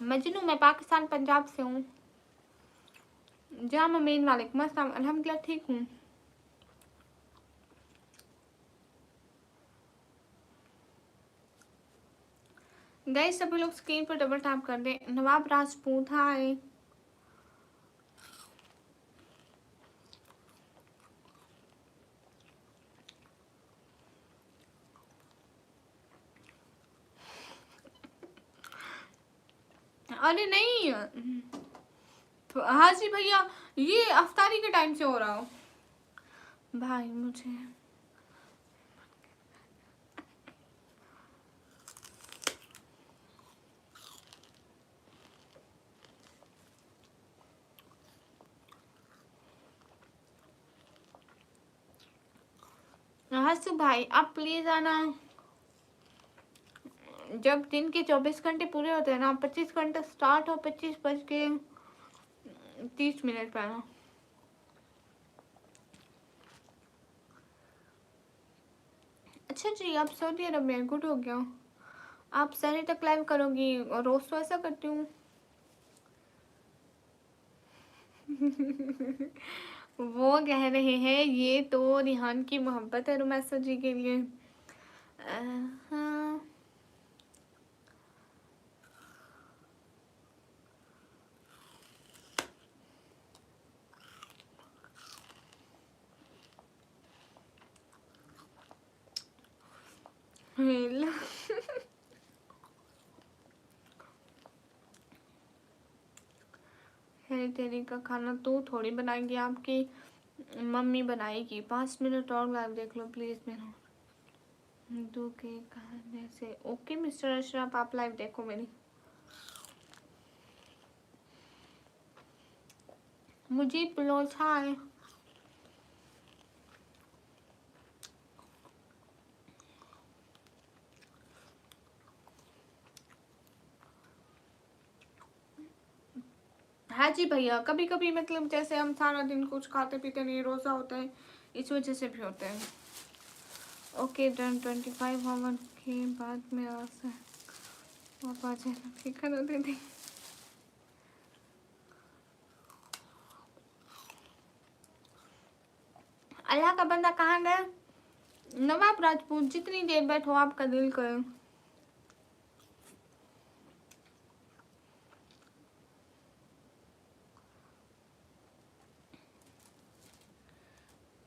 मजनू मैं पाकिस्तान पंजाब से हूँ। जाम अमीन वालेकुम अस्सलाम, अल्हम्दुलिल्लाह ठीक हूँ। गाइस सभी लोग स्क्रीन पर डबल टैप कर दें। नवाब राजपूत हाय। अरे नहीं हाजी भैया, ये अफ्तारी के टाइम से हो रहा हो। भाई मुझे हंसू भाई आप प्लीज आना। जब दिन के 24 घंटे पूरे होते हैं ना, 25 घंटे स्टार्ट हो 25:30 पे आना। अच्छा जी आप सऊदी अरब में, गुड हो गया। आप सनी तक लाइव करोगी और रोज तो ऐसा करती हूँ। वो कह रहे हैं ये तो रिहान की मोहब्बत है रुमैसा जी के लिए। हाँ है तेरी का खाना तू थोड़ी बनाएगी, आपकी मम्मी बनाएगी। 5 मिनट और लाइव देख लो प्लीज मेरा। दो के खाने से ओके मिस्टर अशरफ, आप लाइव देखो मेरी। मुझे ब्लाउज हाय। हाँ जी भैया, कभी कभी मतलब जैसे हम सारा दिन कुछ खाते पीते नहीं, रोज़ा होता है, इस वजह से भी होता है। Okay done. 25 आवर के बाद में पापा जी खाना दे दी। अल्लाह का बंदा कहाँ गया? नवाब राजपूत, जितनी देर बैठो आपका दिल करे।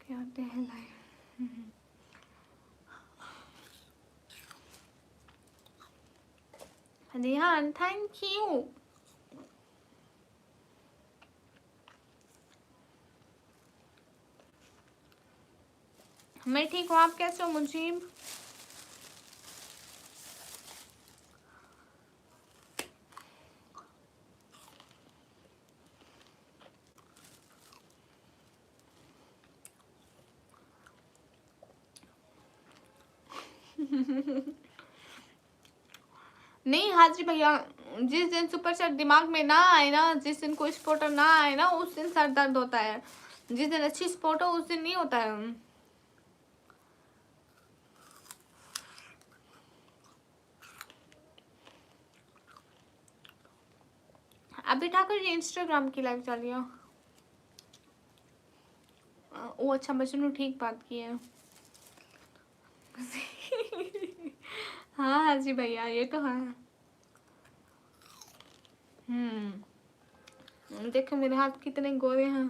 क्या होते हैं लाइफ। Rihan thank you. मैं ठीक हूँ, आप कैसे हो मुजीब? नहीं हाजी भैया, जिस दिन सुपर सेट दिमाग में ना आए ना, जिस दिन कोई स्पॉटर ना आए ना, उस दिन सर दर्द होता है। जिस दिन अच्छी स्पॉट हो उस दिन नहीं होता है। अभी ठाकुर जी इंस्टाग्राम की लाइव चल रही है। वो अच्छा मजनू ठीक बात की है। हाँ हाजी भैया ये तो है। देखो मेरे हाथ कितने गोरे हैं।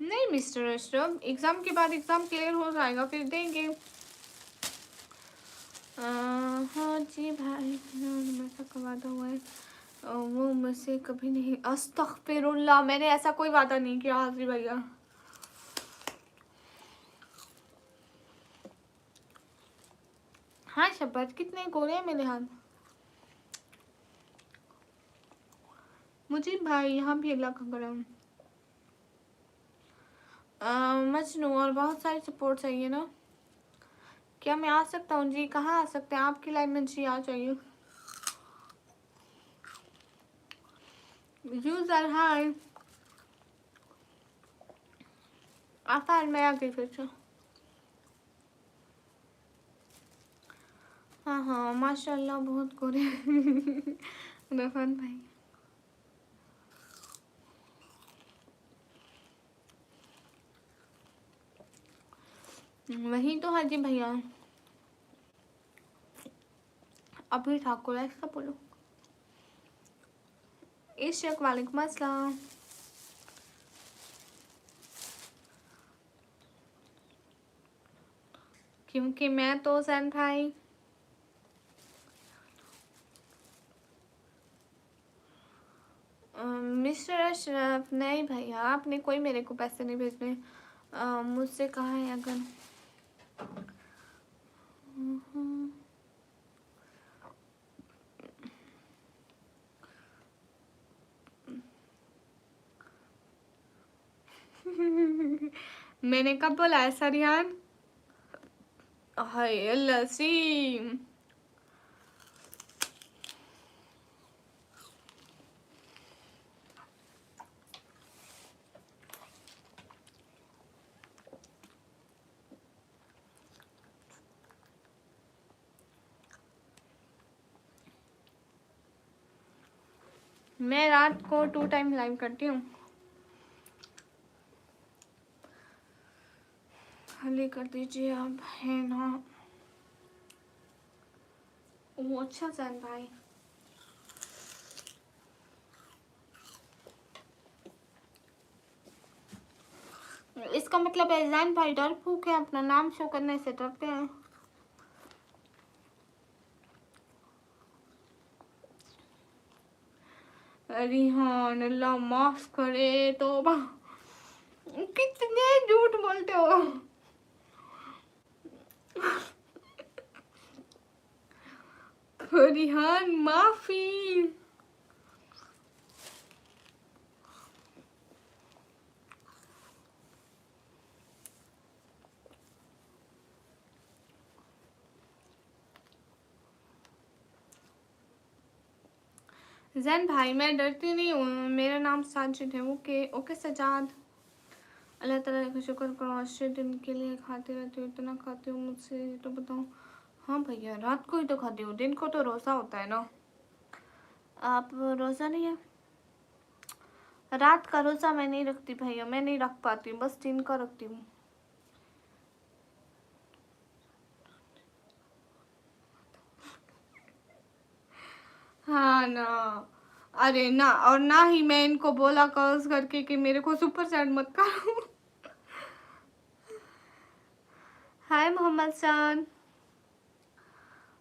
नहीं मिस्टर अशरफ, एग्जाम के बाद एग्जाम क्लियर हो जाएगा फिर देंगे। हाँ जी भाई, का वादा हुआ है, वो मुझसे कभी नहीं। अस्तगफिरुल्लाह, मैंने ऐसा कोई वादा नहीं किया हाजी भैया। हाँ शब्बत, कितने गोरे हैं मेरे हाथ। मुझे भाई यहाँ भी अल्लाह का करम। मजनू और बहुत सारी सपोर्ट चाहिए ना। क्या मैं आ सकता हूँ जी? कहाँ आ सकते हैं? आपकी लाइन में जी आ जाइए। यूजर हाय, आसान मैं आ गई फिर से। हाँ हाँ माशाल्लाह बहुत गोरे। रफान भाई वही तो हाजी भैया। अभी ठाकुर ऐसा बोलो। इश्क वालेकुम अस्सलाम। क्योंकि मैं तो सैन भाई। मिस्टर अशरफ, नहीं भैया आपने कोई मेरे को पैसे नहीं भेजने। मुझसे कहा है अगर मैंने कब बोला है सरियान? हाय लसीम, मैं रात को 2 टाइम लाइव करती हूँ। खाली कर दीजिए आप, है ना? वो अच्छा सैन भाई। इसका मतलब है जैन भाई डर फूक है, अपना नाम शो करने से डरते हैं। रिहान अल्लाह माफ करे तो कितने झूठ बोलते हो। रिहान माफी। जैन भाई मैं डरती नहीं हूँ, मेरा नाम साजिद है। Okay okay Sajjad. अल्लाह ताला का शुक्र करो, 80 दिन के लिए खाती रहती हूँ, इतना खाती हूँ मुझसे तो बताओ। हाँ भैया रात को ही तो खाती हूँ, दिन को तो रोज़ा होता है ना। आप रोज़ा नहीं है? रात का रोज़ा मैं नहीं रखती भैया, मैं नहीं रख पाती हूँ, बस दिन का रखती हूँ। हाँ ना। अरे ना, और ना ही मैं इनको बोला कर्ज करके कि मेरे को सुपर चैट मत करो। हाय मोहम्मद सान।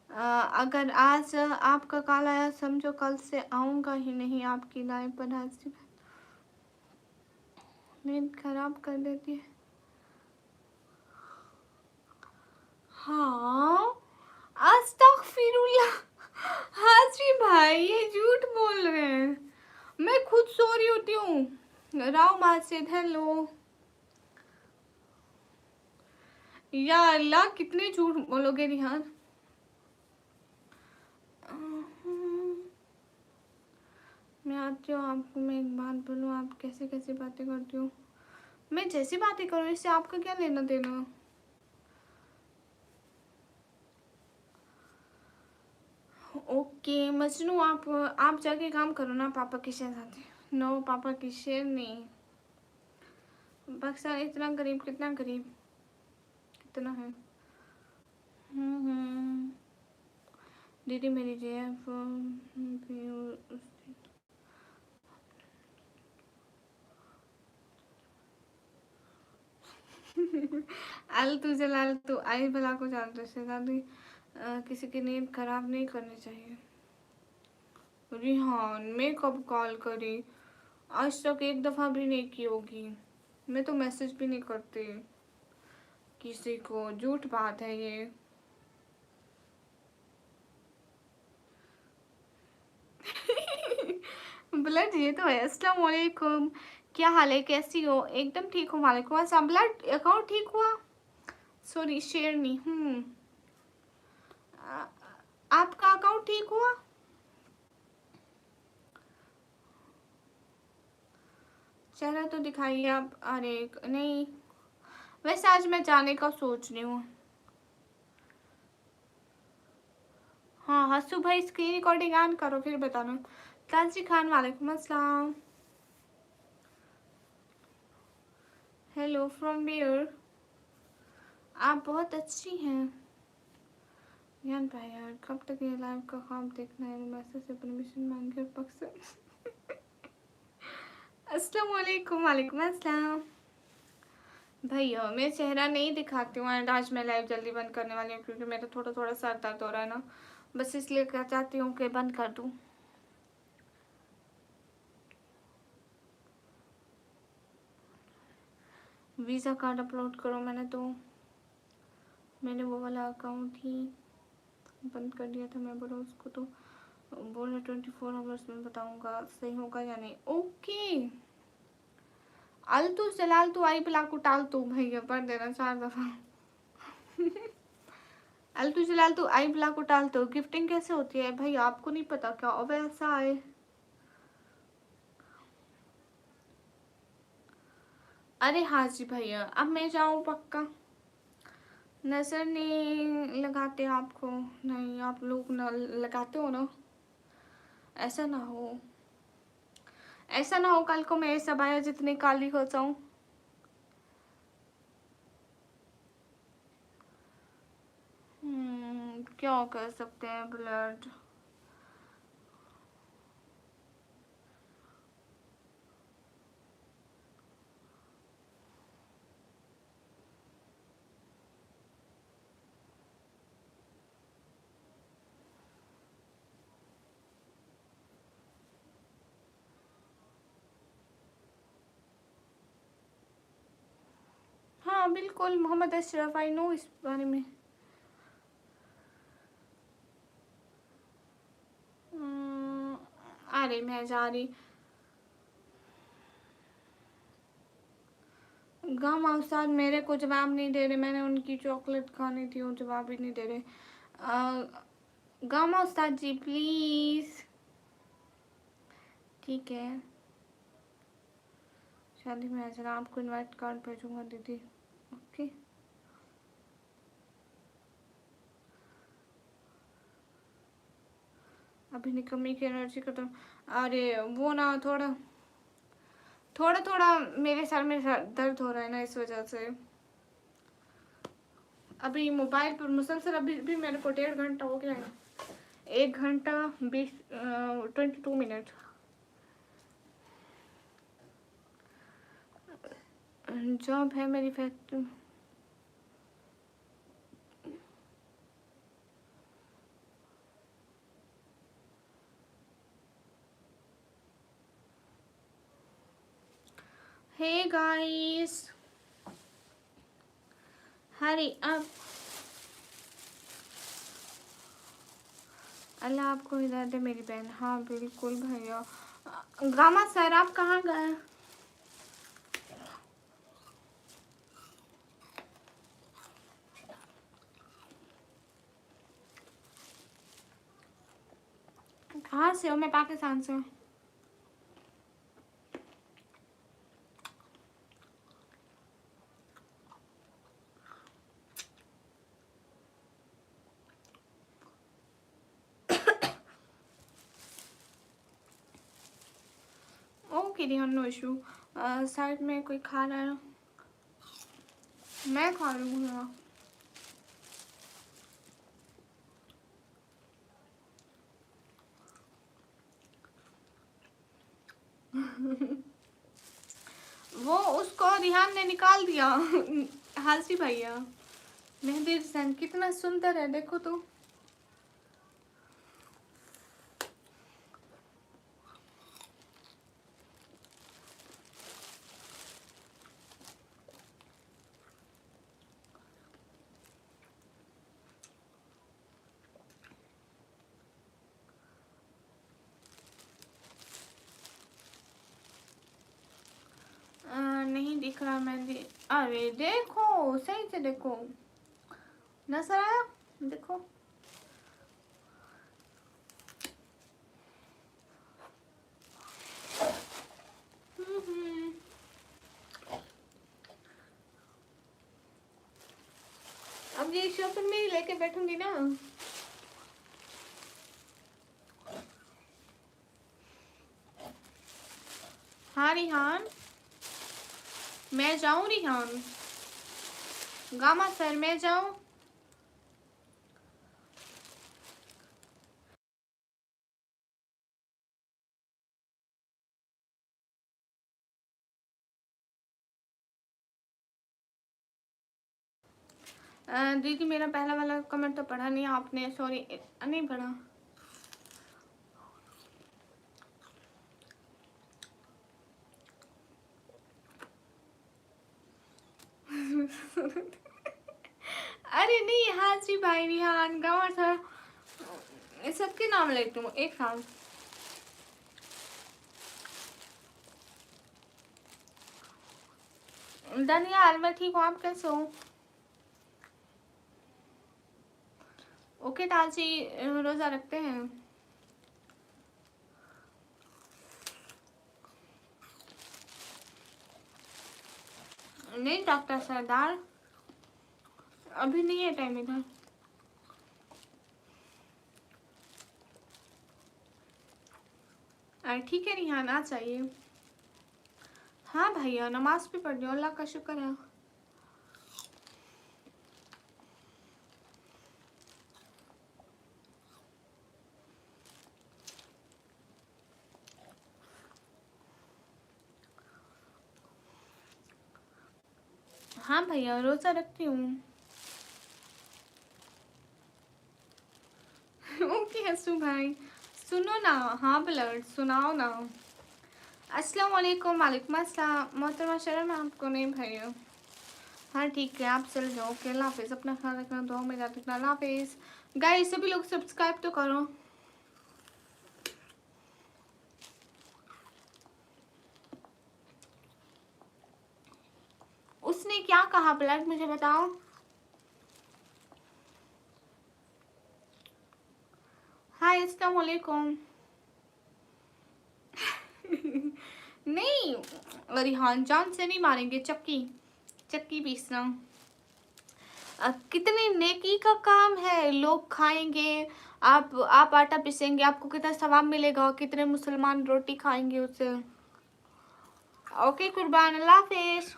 अगर आज आपका कॉल आया समझो कल से आऊँगा ही नहीं आपकी लाइव पर। हाजिर नींद खराब कर देती है। हाँ अस्तगफिरुल्लाह। हाजी भाई ये झूठ बोल रहे हैं, मैं खुद सो रही होती हूँ। राव माजिद हेलो। या अल्लाह कितने झूठ बोलोगे रिहान। मैं आती हूँ आपको, मैं एक बात बोलूँ, आप कैसे कैसे बातें करती हो। मैं जैसी बातें करूँ इससे आपका क्या लेना देना। ओके मजनू आप जाके काम करो ना पापा की शेर साथ। नो पापा की शेर नहीं। पाकिस्तान इतना गरीब, कितना गरीब कितना है। दीदी मेरी जेफ अल तू जलाल तू आई भला को जानते से दादी। किसी की नींद खराब नहीं करनी चाहिए। रिहान मैं कब कॉल करी, आज तक एक दफ़ा भी नहीं की होगी। मैं तो मैसेज भी नहीं करती किसी को, झूठ बात है ये। ब्लड ये तो है। अस्सलाम वालेकुम, क्या हाल है, कैसी हो? एकदम ठीक हूँ वालेकुम अस्सलाम। ब्लड अकाउंट ठीक हुआ? सॉरी शेयर नहीं आपका अकाउंट ठीक हुआ? चेहरा तो दिखाइए आप। अरे नहीं, वैसे आज मैं जाने का सोच रही हूँ। हाँ हंसू भाई स्क्रीन रिकॉर्डिंग ऑन करो फिर बताना। ताजी खान वालेकुम अस्सलाम। Hello from where? आप बहुत अच्छी हैं यार। भाई यार कब तक ये लाइव का ख्वाब देखना है, मैसेज से परमिशन मांग के पक से। अस्सलाम वालेकुम। वालेकुम अस्सलाम। भैया मैं चेहरा नहीं दिखाती हूँ एंड आज मैं लाइव जल्दी बंद करने वाली हूँ क्योंकि मेरा थोड़ा थोड़ा सर दर्द हो रहा है ना, बस इसलिए चाहती हूँ कि बंद कर दूँ। वीज़ा कार्ड अपलोड करो। मैंने वो वाला अकाउंट ही बंद कर दिया था। मैं बोला उसको तो बोला 24 आवर्स में बताऊँगा सही होगा या नहीं। ओके अल तू जलाल तू आई पिला को टाल तू भैया पढ़ देना 4 दफ़ा। अल तू जलाल तू आई पिला को टाल तू। गिफ्टिंग कैसे होती है भाई, आपको नहीं पता क्या? अब ऐसा है। अरे हाँ जी भैया अब मैं जाऊँ पक्का। नज़र नहीं लगाते आपको? नहीं आप लोग न लगाते हो ना। ऐसा ना हो, ऐसा ना हो कल को मेरे सबाया जितनी काली हो जाऊँ। क्या कर सकते हैं ब्लड। हाँ बिल्कुल मोहम्मद अशरफ आई नो इस बारे में। अरे मैं जा रही। गम अवसाद मेरे को जवाब नहीं दे रहे, मैंने उनकी चॉकलेट खानी थी, वो जवाब ही नहीं दे रहे। गम उस्ताद जी प्लीज़। ठीक है, शादी में आ जाना, आपको इनवाइट कार्ड भेजूंगा दीदी। ओके। अभी निकम्मी की एनर्जी खत्म। अरे वो ना थोड़ा थोड़ा थोड़ा मेरे सर में दर्द हो रहा है ना, इस वजह से। अभी मोबाइल पर मुसलसल अभी भी मेरे को 1.5 घंटा हो गया है, 1 घंटा 22 मिनट। जॉब है मेरी factory. Hey guys, hurry up. अल्लाह आपको हिदायत दे मेरी बहन। हाँ बिल्कुल भैया। गामा सर आप कहाँ गए? कहाँ से हो? मैं पाकिस्तान से हूँ। Okay Rihan, no issue. Side में कोई खा रहा है? मैं खा रही हूँ यहाँ। वो उसको रिहान ने निकाल दिया। हालसी भैया। मेहंदी हुसैन कितना सुंदर है, देखो तो। नहीं दिख रहा मेहंदी। अरे देखो, सही से देखो, नजर आया? देखो। हम्म। अब ये शॉपिंग में ही लेके बैठूंगी ना। हाँ रिहान, मैं जाऊं रिहान? गामा सर मैं जाऊं? दीदी मेरा पहला वाला कमेंट तो पढ़ा नहीं आपने, सॉरी। नहीं पढ़ा। अरे नहीं, हाजी भाई, रिहान, गामा सर, इस सबके नाम लेती हूँ एक साथ। दनियाल मैं ठीक हूँ, आप कैसे हो? ओके ताजी, रोजा रखते हैं? नहीं डॉक्टर सरदार, अभी नहीं है टाइम इधर। ठीक है रिहान, आ जाइए। हाँ भैया, नमाज भी पढ़ रही हूँ, अल्लाह का शुक्र है। हाँ भैया, रोजा रखती हूँ। ओके हंसू भाई, सुनो ना। हाँ ब्लड सुनाओ ना। अस्सलाम वालेकुम। वालेकुम अस्सलाम। मोहतरमा शर्म है आपको? नहीं भैया। हाँ ठीक है, आप चल जाओ। ओके अल्लाह हाफिज़, अपना ख्याल रखना, दुआ में याद रखना। अल्लाह हाफिज़। गाइस सभी लोग सब्सक्राइब तो करो। उसने क्या कहा ब्लड, मुझे बताओ। हाय अस्सलाम वालेकुम। नहीं रिहान, जान से नहीं मारेंगे, चक्की पीसना। कितनी नेकी का काम है, लोग खाएंगे, आप आटा पीसेंगे, आपको कितना सवाब मिलेगा, कितने मुसलमान रोटी खाएंगे उससे। ओके कुर्बान, अल्लाह हाफिज।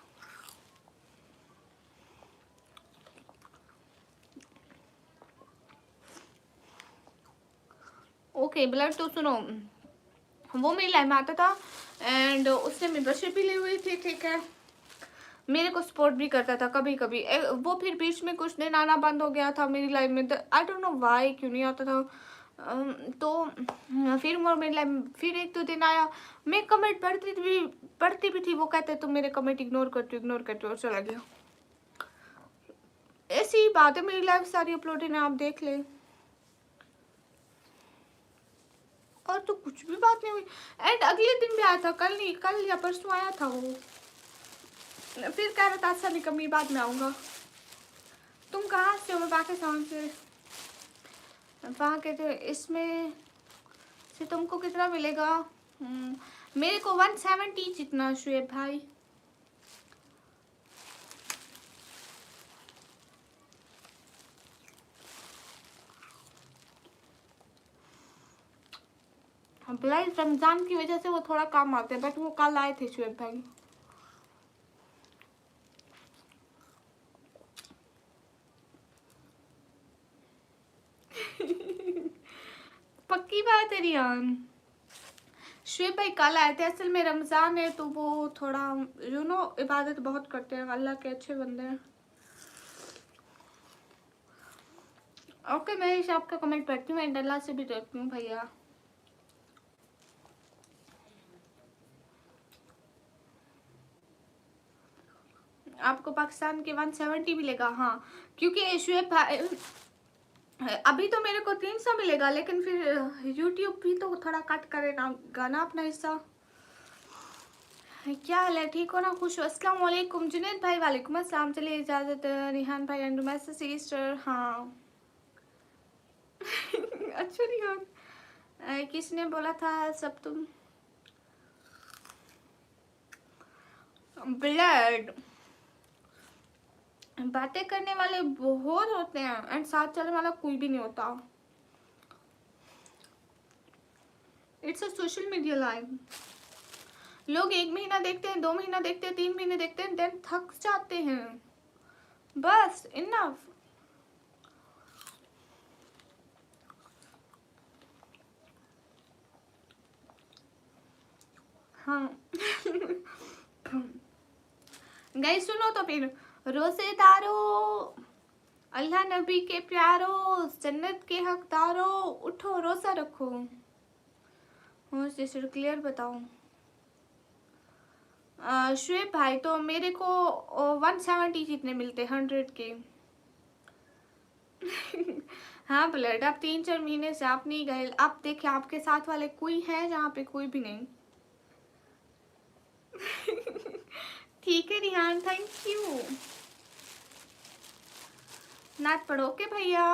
ओके ब्लड, तो सुनो, वो मेरी लाइफ में आता था एंड उसने मेंबरशिप भी ली हुई थी, ठीक है, मेरे को सपोर्ट भी करता था कभी कभी। वो फिर बीच में कुछ दिन आना बंद हो गया था मेरी लाइफ में, आई डोंट नो वाई, क्यों नहीं आता था। तो फिर वो मेरी लाइफ में फिर एक दो दिन आया, मैं कमेंट पढ़ती भी थी, वो कहते तुम मेरे कमेंट इग्नोर करते हो, चला गया। ऐसी ही बात है, मेरी लाइफ सारी अपलोडेड है, आप देख ले। और तो कुछ भी बात नहीं हुई एंड अगले दिन भी आया था, कल या परसों आया था वो, फिर कह रहा था अच्छा निकम्मी बाद में आऊँगा। तुम कहाँ से हो? मैं पाकिस्तान से। वहाँ के तो इसमें से तुमको कितना मिलेगा? मेरे को 170 जितना शुएब भाई। ब्लाइज रमजान की वजह से वो थोड़ा काम आते हैं, बट वो कल आए थे शुएब भाई। पक्की बात है रियान, शुएब भाई कल आए थे। असल में रमजान है तो वो थोड़ा इबादत बहुत करते हैं, अल्लाह के अच्छे बंदे हैं। ओके मैं इस आपका कमेंट पढ़ती हूँ एंड अल्लाह से भी देखती हूँ भैया। आपको पाकिस्तान के 170 मिलेगा, हाँ, क्योंकि शुएब भाई अभी तो मेरे को 300 मिलेगा, लेकिन फिर यूट्यूब भी तो थोड़ा कट करेगा गाना अपना हिस्सा। क्या हाल है, ठीक हो ना, खुश हो? अस्सलाम वालेकुम जुनैद भाई, वालेकुम अस्सलाम। चलिए इजाज़त, रिहान भाई एंड माय सिस्टर। हाँ अच्छा रिहान, किसने बोला था सब तुम ब्लड? बातें करने वाले बहुत होते हैं एंड साथ चलने वाला कोई भी नहीं होता। It's a social media life. लोग 1 महीना देखते हैं, 2 महीना देखते हैं, 3 महीने देखते हैं, देन थक जाते हैं, बस इनफ। हाँ गाइस सुनो तो फिर, रोजेदारो, अल्लाह नबी के प्यारो, जन्नत के हकदारो, उठो रोजा रखो। हो सिस्टर क्लियर बताओ। शुएब भाई तो मेरे को 170 जितने मिलते, 100 के। हाँ ब्लड, आप 3-4 महीने से आप नहीं गए, आप देखिए आपके साथ वाले कोई है जहाँ पे कोई भी नहीं। ठीक है रिहान, थैंक यू। नाट पढ़ो के भैया।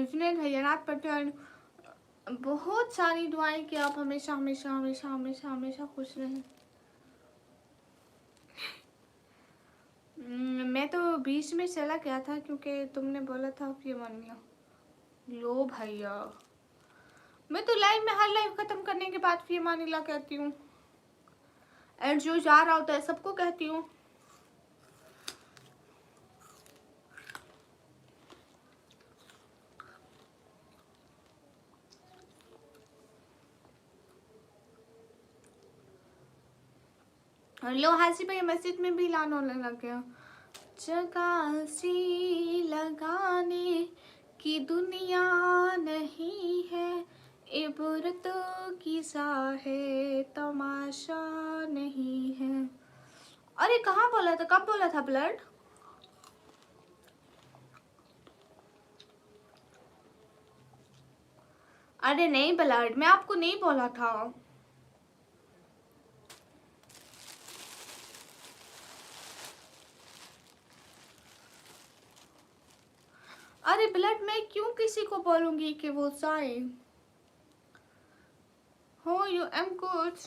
जुनैद भैया नाट पढ़ते हैं, बहुत सारी दुआएं कि आप हमेशा हमेशा हमेशा हमेशा हमेशा खुश रहें। मैं तो बीच में चला गया था क्योंकि तुमने बोला था ये मान लिया। लो भैया, मैं तो लाइव में हर लाइव खत्म करने के बाद फिर मानिला कहती हूँ एंड जो जा रहा होता है सबको कहती हूँ। लो हाजी भाई मस्जिद में भी ऐलान होने लग गया। जगह सी लगाने की दुनिया नहीं है, इबरतों की सा है तमाशा नहीं है। अरे कहाँ बोला था, कब बोला था ब्लड? अरे नहीं ब्लड, मैं आपको नहीं बोला था। अरे ब्लड, मैं क्यों किसी को बोलूंगी कि वो जाए? हो यू एम गुड।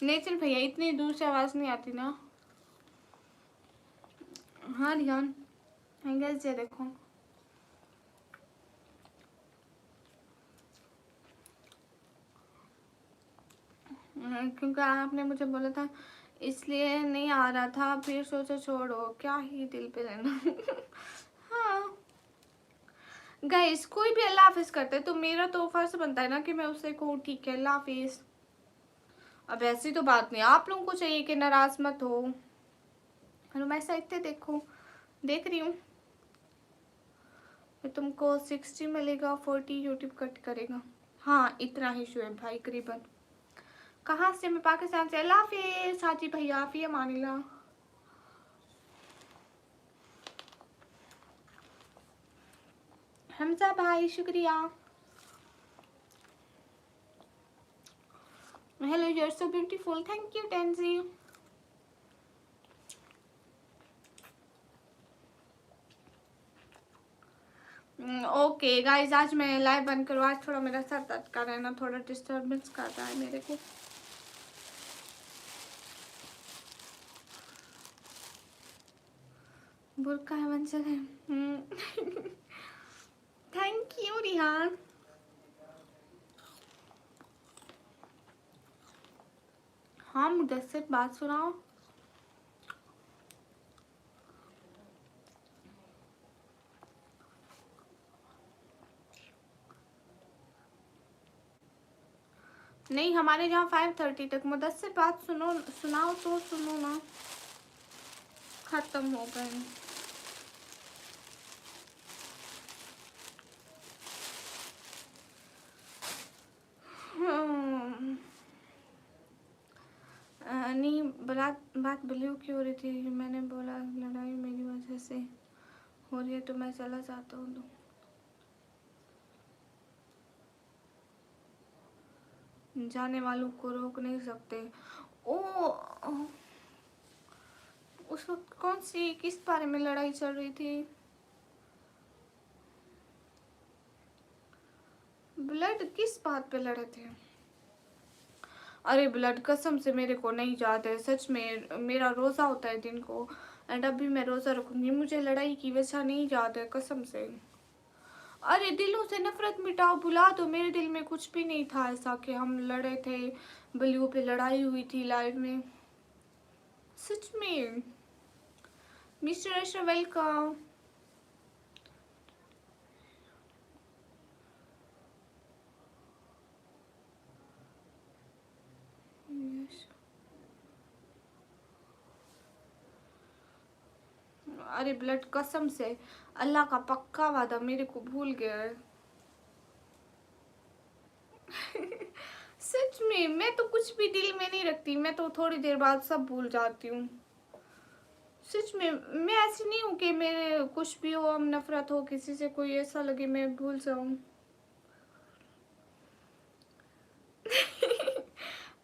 नेचर भैया, इतनी दूर से आवाज नहीं आती ना। हाँ ध्यान एंगल से देखो। क्योंकि आपने मुझे बोला था इसलिए नहीं आ रहा था, फिर सोचा छोड़ो, क्या ही दिल पे लेना। हाँ गाइस, कोई भी अल्लाह हाफिज करते है तो मेरा तो फर्ज बनता है ना कि मैं उससे कहूँ ठीक है अल्लाह हाफिज। अब ऐसी तो बात नहीं, आप लोगों को चाहिए कि नाराज मत हो। हेलो मैं साइड देखो, देख रही हूँ। तुमको 60 मिलेगा, 40 यूट्यूब कट करेगा। हाँ इतना ही शुएब भाई करीबन। कहाँ से? मैं पाकिस्तान से। अल्लाह हाफिज साथी भैया, फी अमानिल्लाह। हमजा भाई शुक्रिया। Hello you are so beautiful, thank you टेंजी। ओके गाइस, आज मैं लाइव बंद करूँ, आज थोड़ा मेरा सर दर्द कर रहा है ना, थोड़ा डिस्टर्बेंस कर रहा है मेरे को। बुरका है मंजर है। Thank you Rihan. हाँ मुदस्सिर बात सुनाओ। नहीं हमारे यहाँ 5:30 तक। मुदस्सिर बात सुनो, सुनाओ तो सुनो ना, खत्म हो गए। नहीं बात ब्लू की हो रही थी, मैंने बोला लड़ाई मेरी वजह से हो रही है तो मैं चला जाता हूँ। तो जाने वालों को रोक नहीं सकते। ओ उस वक्त कौन सी किस बारे में लड़ाई चल रही थी? ब्लड किस बात पे लड़े थे? अरे ब्लड कसम से मेरे को नहीं याद है सच में, मेरा रोज़ा होता है दिन को एंड अभी मैं रोज़ा रखूंगी, मुझे लड़ाई की वजह नहीं याद है कसम से। अरे दिलों से नफरत मिटाओ, भुला दो, मेरे दिल में कुछ भी नहीं था ऐसा कि हम लड़े थे, बलियों पे लड़ाई हुई थी लाइव में, सच में। Mister Ashraf welcome. अरे ब्लड कसम से अल्लाह का पक्का वादा, मेरे को भूल गया है। सच में मैं तो कुछ भी दिल में नहीं रखती, मैं तो थोड़ी देर बाद सब भूल जाती हूँ। सच में मैं ऐसी नहीं हूँ कि मेरे कुछ भी हो, हम नफरत हो किसी से, कोई ऐसा लगे मैं भूल जाऊँ।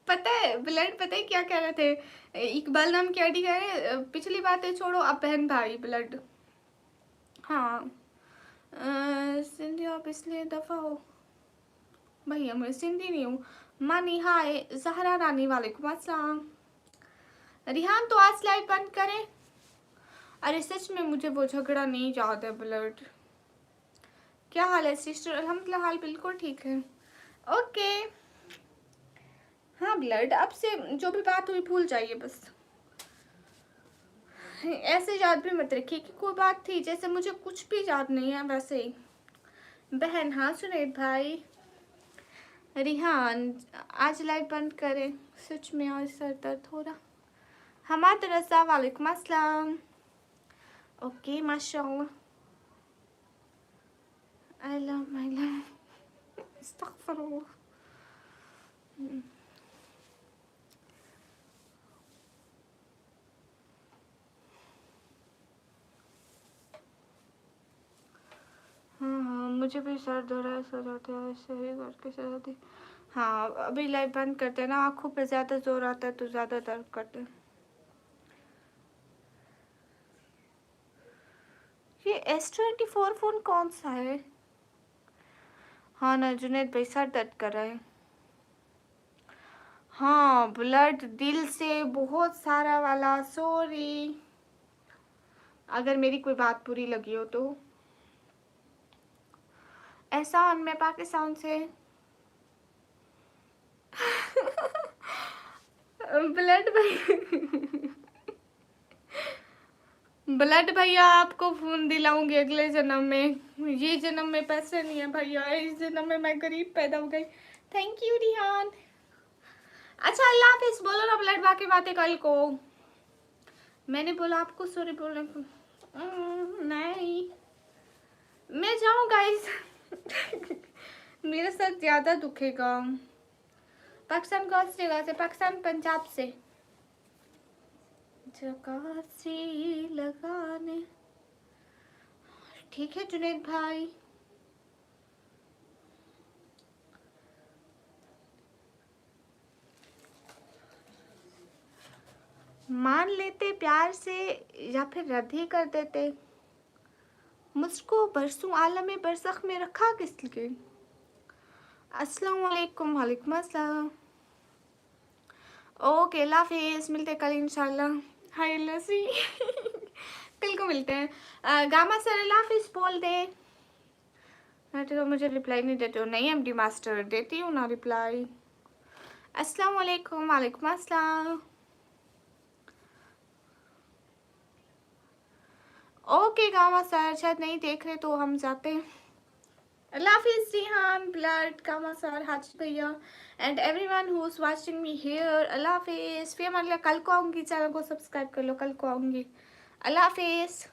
पता है ब्लड, पता है क्या कह रहे थे? इकबाल नाम की आईडी कह रहे पिछली बातें छोड़ो अब बहन भाई ब्लड। हाँ सिंधी आप इसलिए दफा हो। भैया मैं सिंधी नहीं हूँ। मानी हाय, जहरा रानी वालेकुम अस्सलाम। रिहान तो आज लाइव बंद करें। अरे सच में मुझे वो झगड़ा नहीं याद है ब्लड। क्या हाल है सिस्टर? अल्हम्दुलिल्लाह हाल बिल्कुल ठीक है। ओके हाँ ब्लड, अब से जो भी बात हुई भूल जाइए बस, ऐसे याद भी मत रखिए कि कोई बात थी, जैसे मुझे कुछ भी याद नहीं है वैसे ही। बहन हाँ सुनेद भाई। रिहान आज लाइव बंद करें, सच में और सर दर्द हो रहा। हमाद रज़ा वालेकुम अस्सलाम। ओके माशाल्लाह। आई लव अस्तगफिरुल्लाह। हाँ हाँ मुझे भी सर दर्द है, सर जाते हैं ऐसे ही करके सर जाती। हाँ अभी लाइव बंद करते हैं ना, आँखों पे ज़्यादा जोर आता है तो ज़्यादा दर्द करते हैं। ये S24 फ़ोन कौन सा है? हाँ ना जुनैद भाई, सर दर्द कर रहा है। हाँ ब्लड दिल से बहुत सारा वाला, सॉरी अगर मेरी कोई बात बुरी लगी हो तो। एहसान, मैं पाकिस्तान से। ब्लड भाई ब्लड भैया आपको फोन दिलाऊंगी अगले जन्म में, ये जन्म में पैसे नहीं है भैया, इस जन्म में मैं गरीब पैदा हो गई। Thank you Rihan. अच्छा अल्लाह हाफिज बोलो ना ब्लड, बाकी बातें कल को। मैंने बोला आपको सॉरी बोलने को। नहीं मैं जाऊँ गाइस। मेरा सर ज्यादा दुखेगा। पाकिस्तान कौन सी जगह से? पाकिस्तान पंजाब से। जगह से लगाने, ठीक है जुनैद भाई। मान लेते प्यार से या फिर रद्द ही कर देते। मुझको बरसों आलम बरसख में रखा किस लिए? अस्सलाम वालेकुम। वालेकुम अस्सलाम। ओके अल्लाह हाफिज़, मिलते हैं कल इंशाल्लाह। हाय लसी। कल को मिलते हैं। गामा सर अल्लाह हाफिज़ बोल दे। तो मुझे रिप्लाई नहीं देते हो? नहीं एमडी मास्टर देती हूँ ना रिप्लाई। अस्सलाम वालेकुम। वालेकुम अस्सलाम। ओके गामा सर, शायद नहीं देख रहे तो हम जाते हैं। अल्लाह हाफिज़ रिहान, ब्लड, कामा सर, हाजिर भैया and everyone who is watching me here. अल्लाह हाफिज़। फिर हमारे कल को आऊँगी, चैनल को सब्सक्राइब कर लो, कल को आऊँगी। अल्लाह हाफिज़।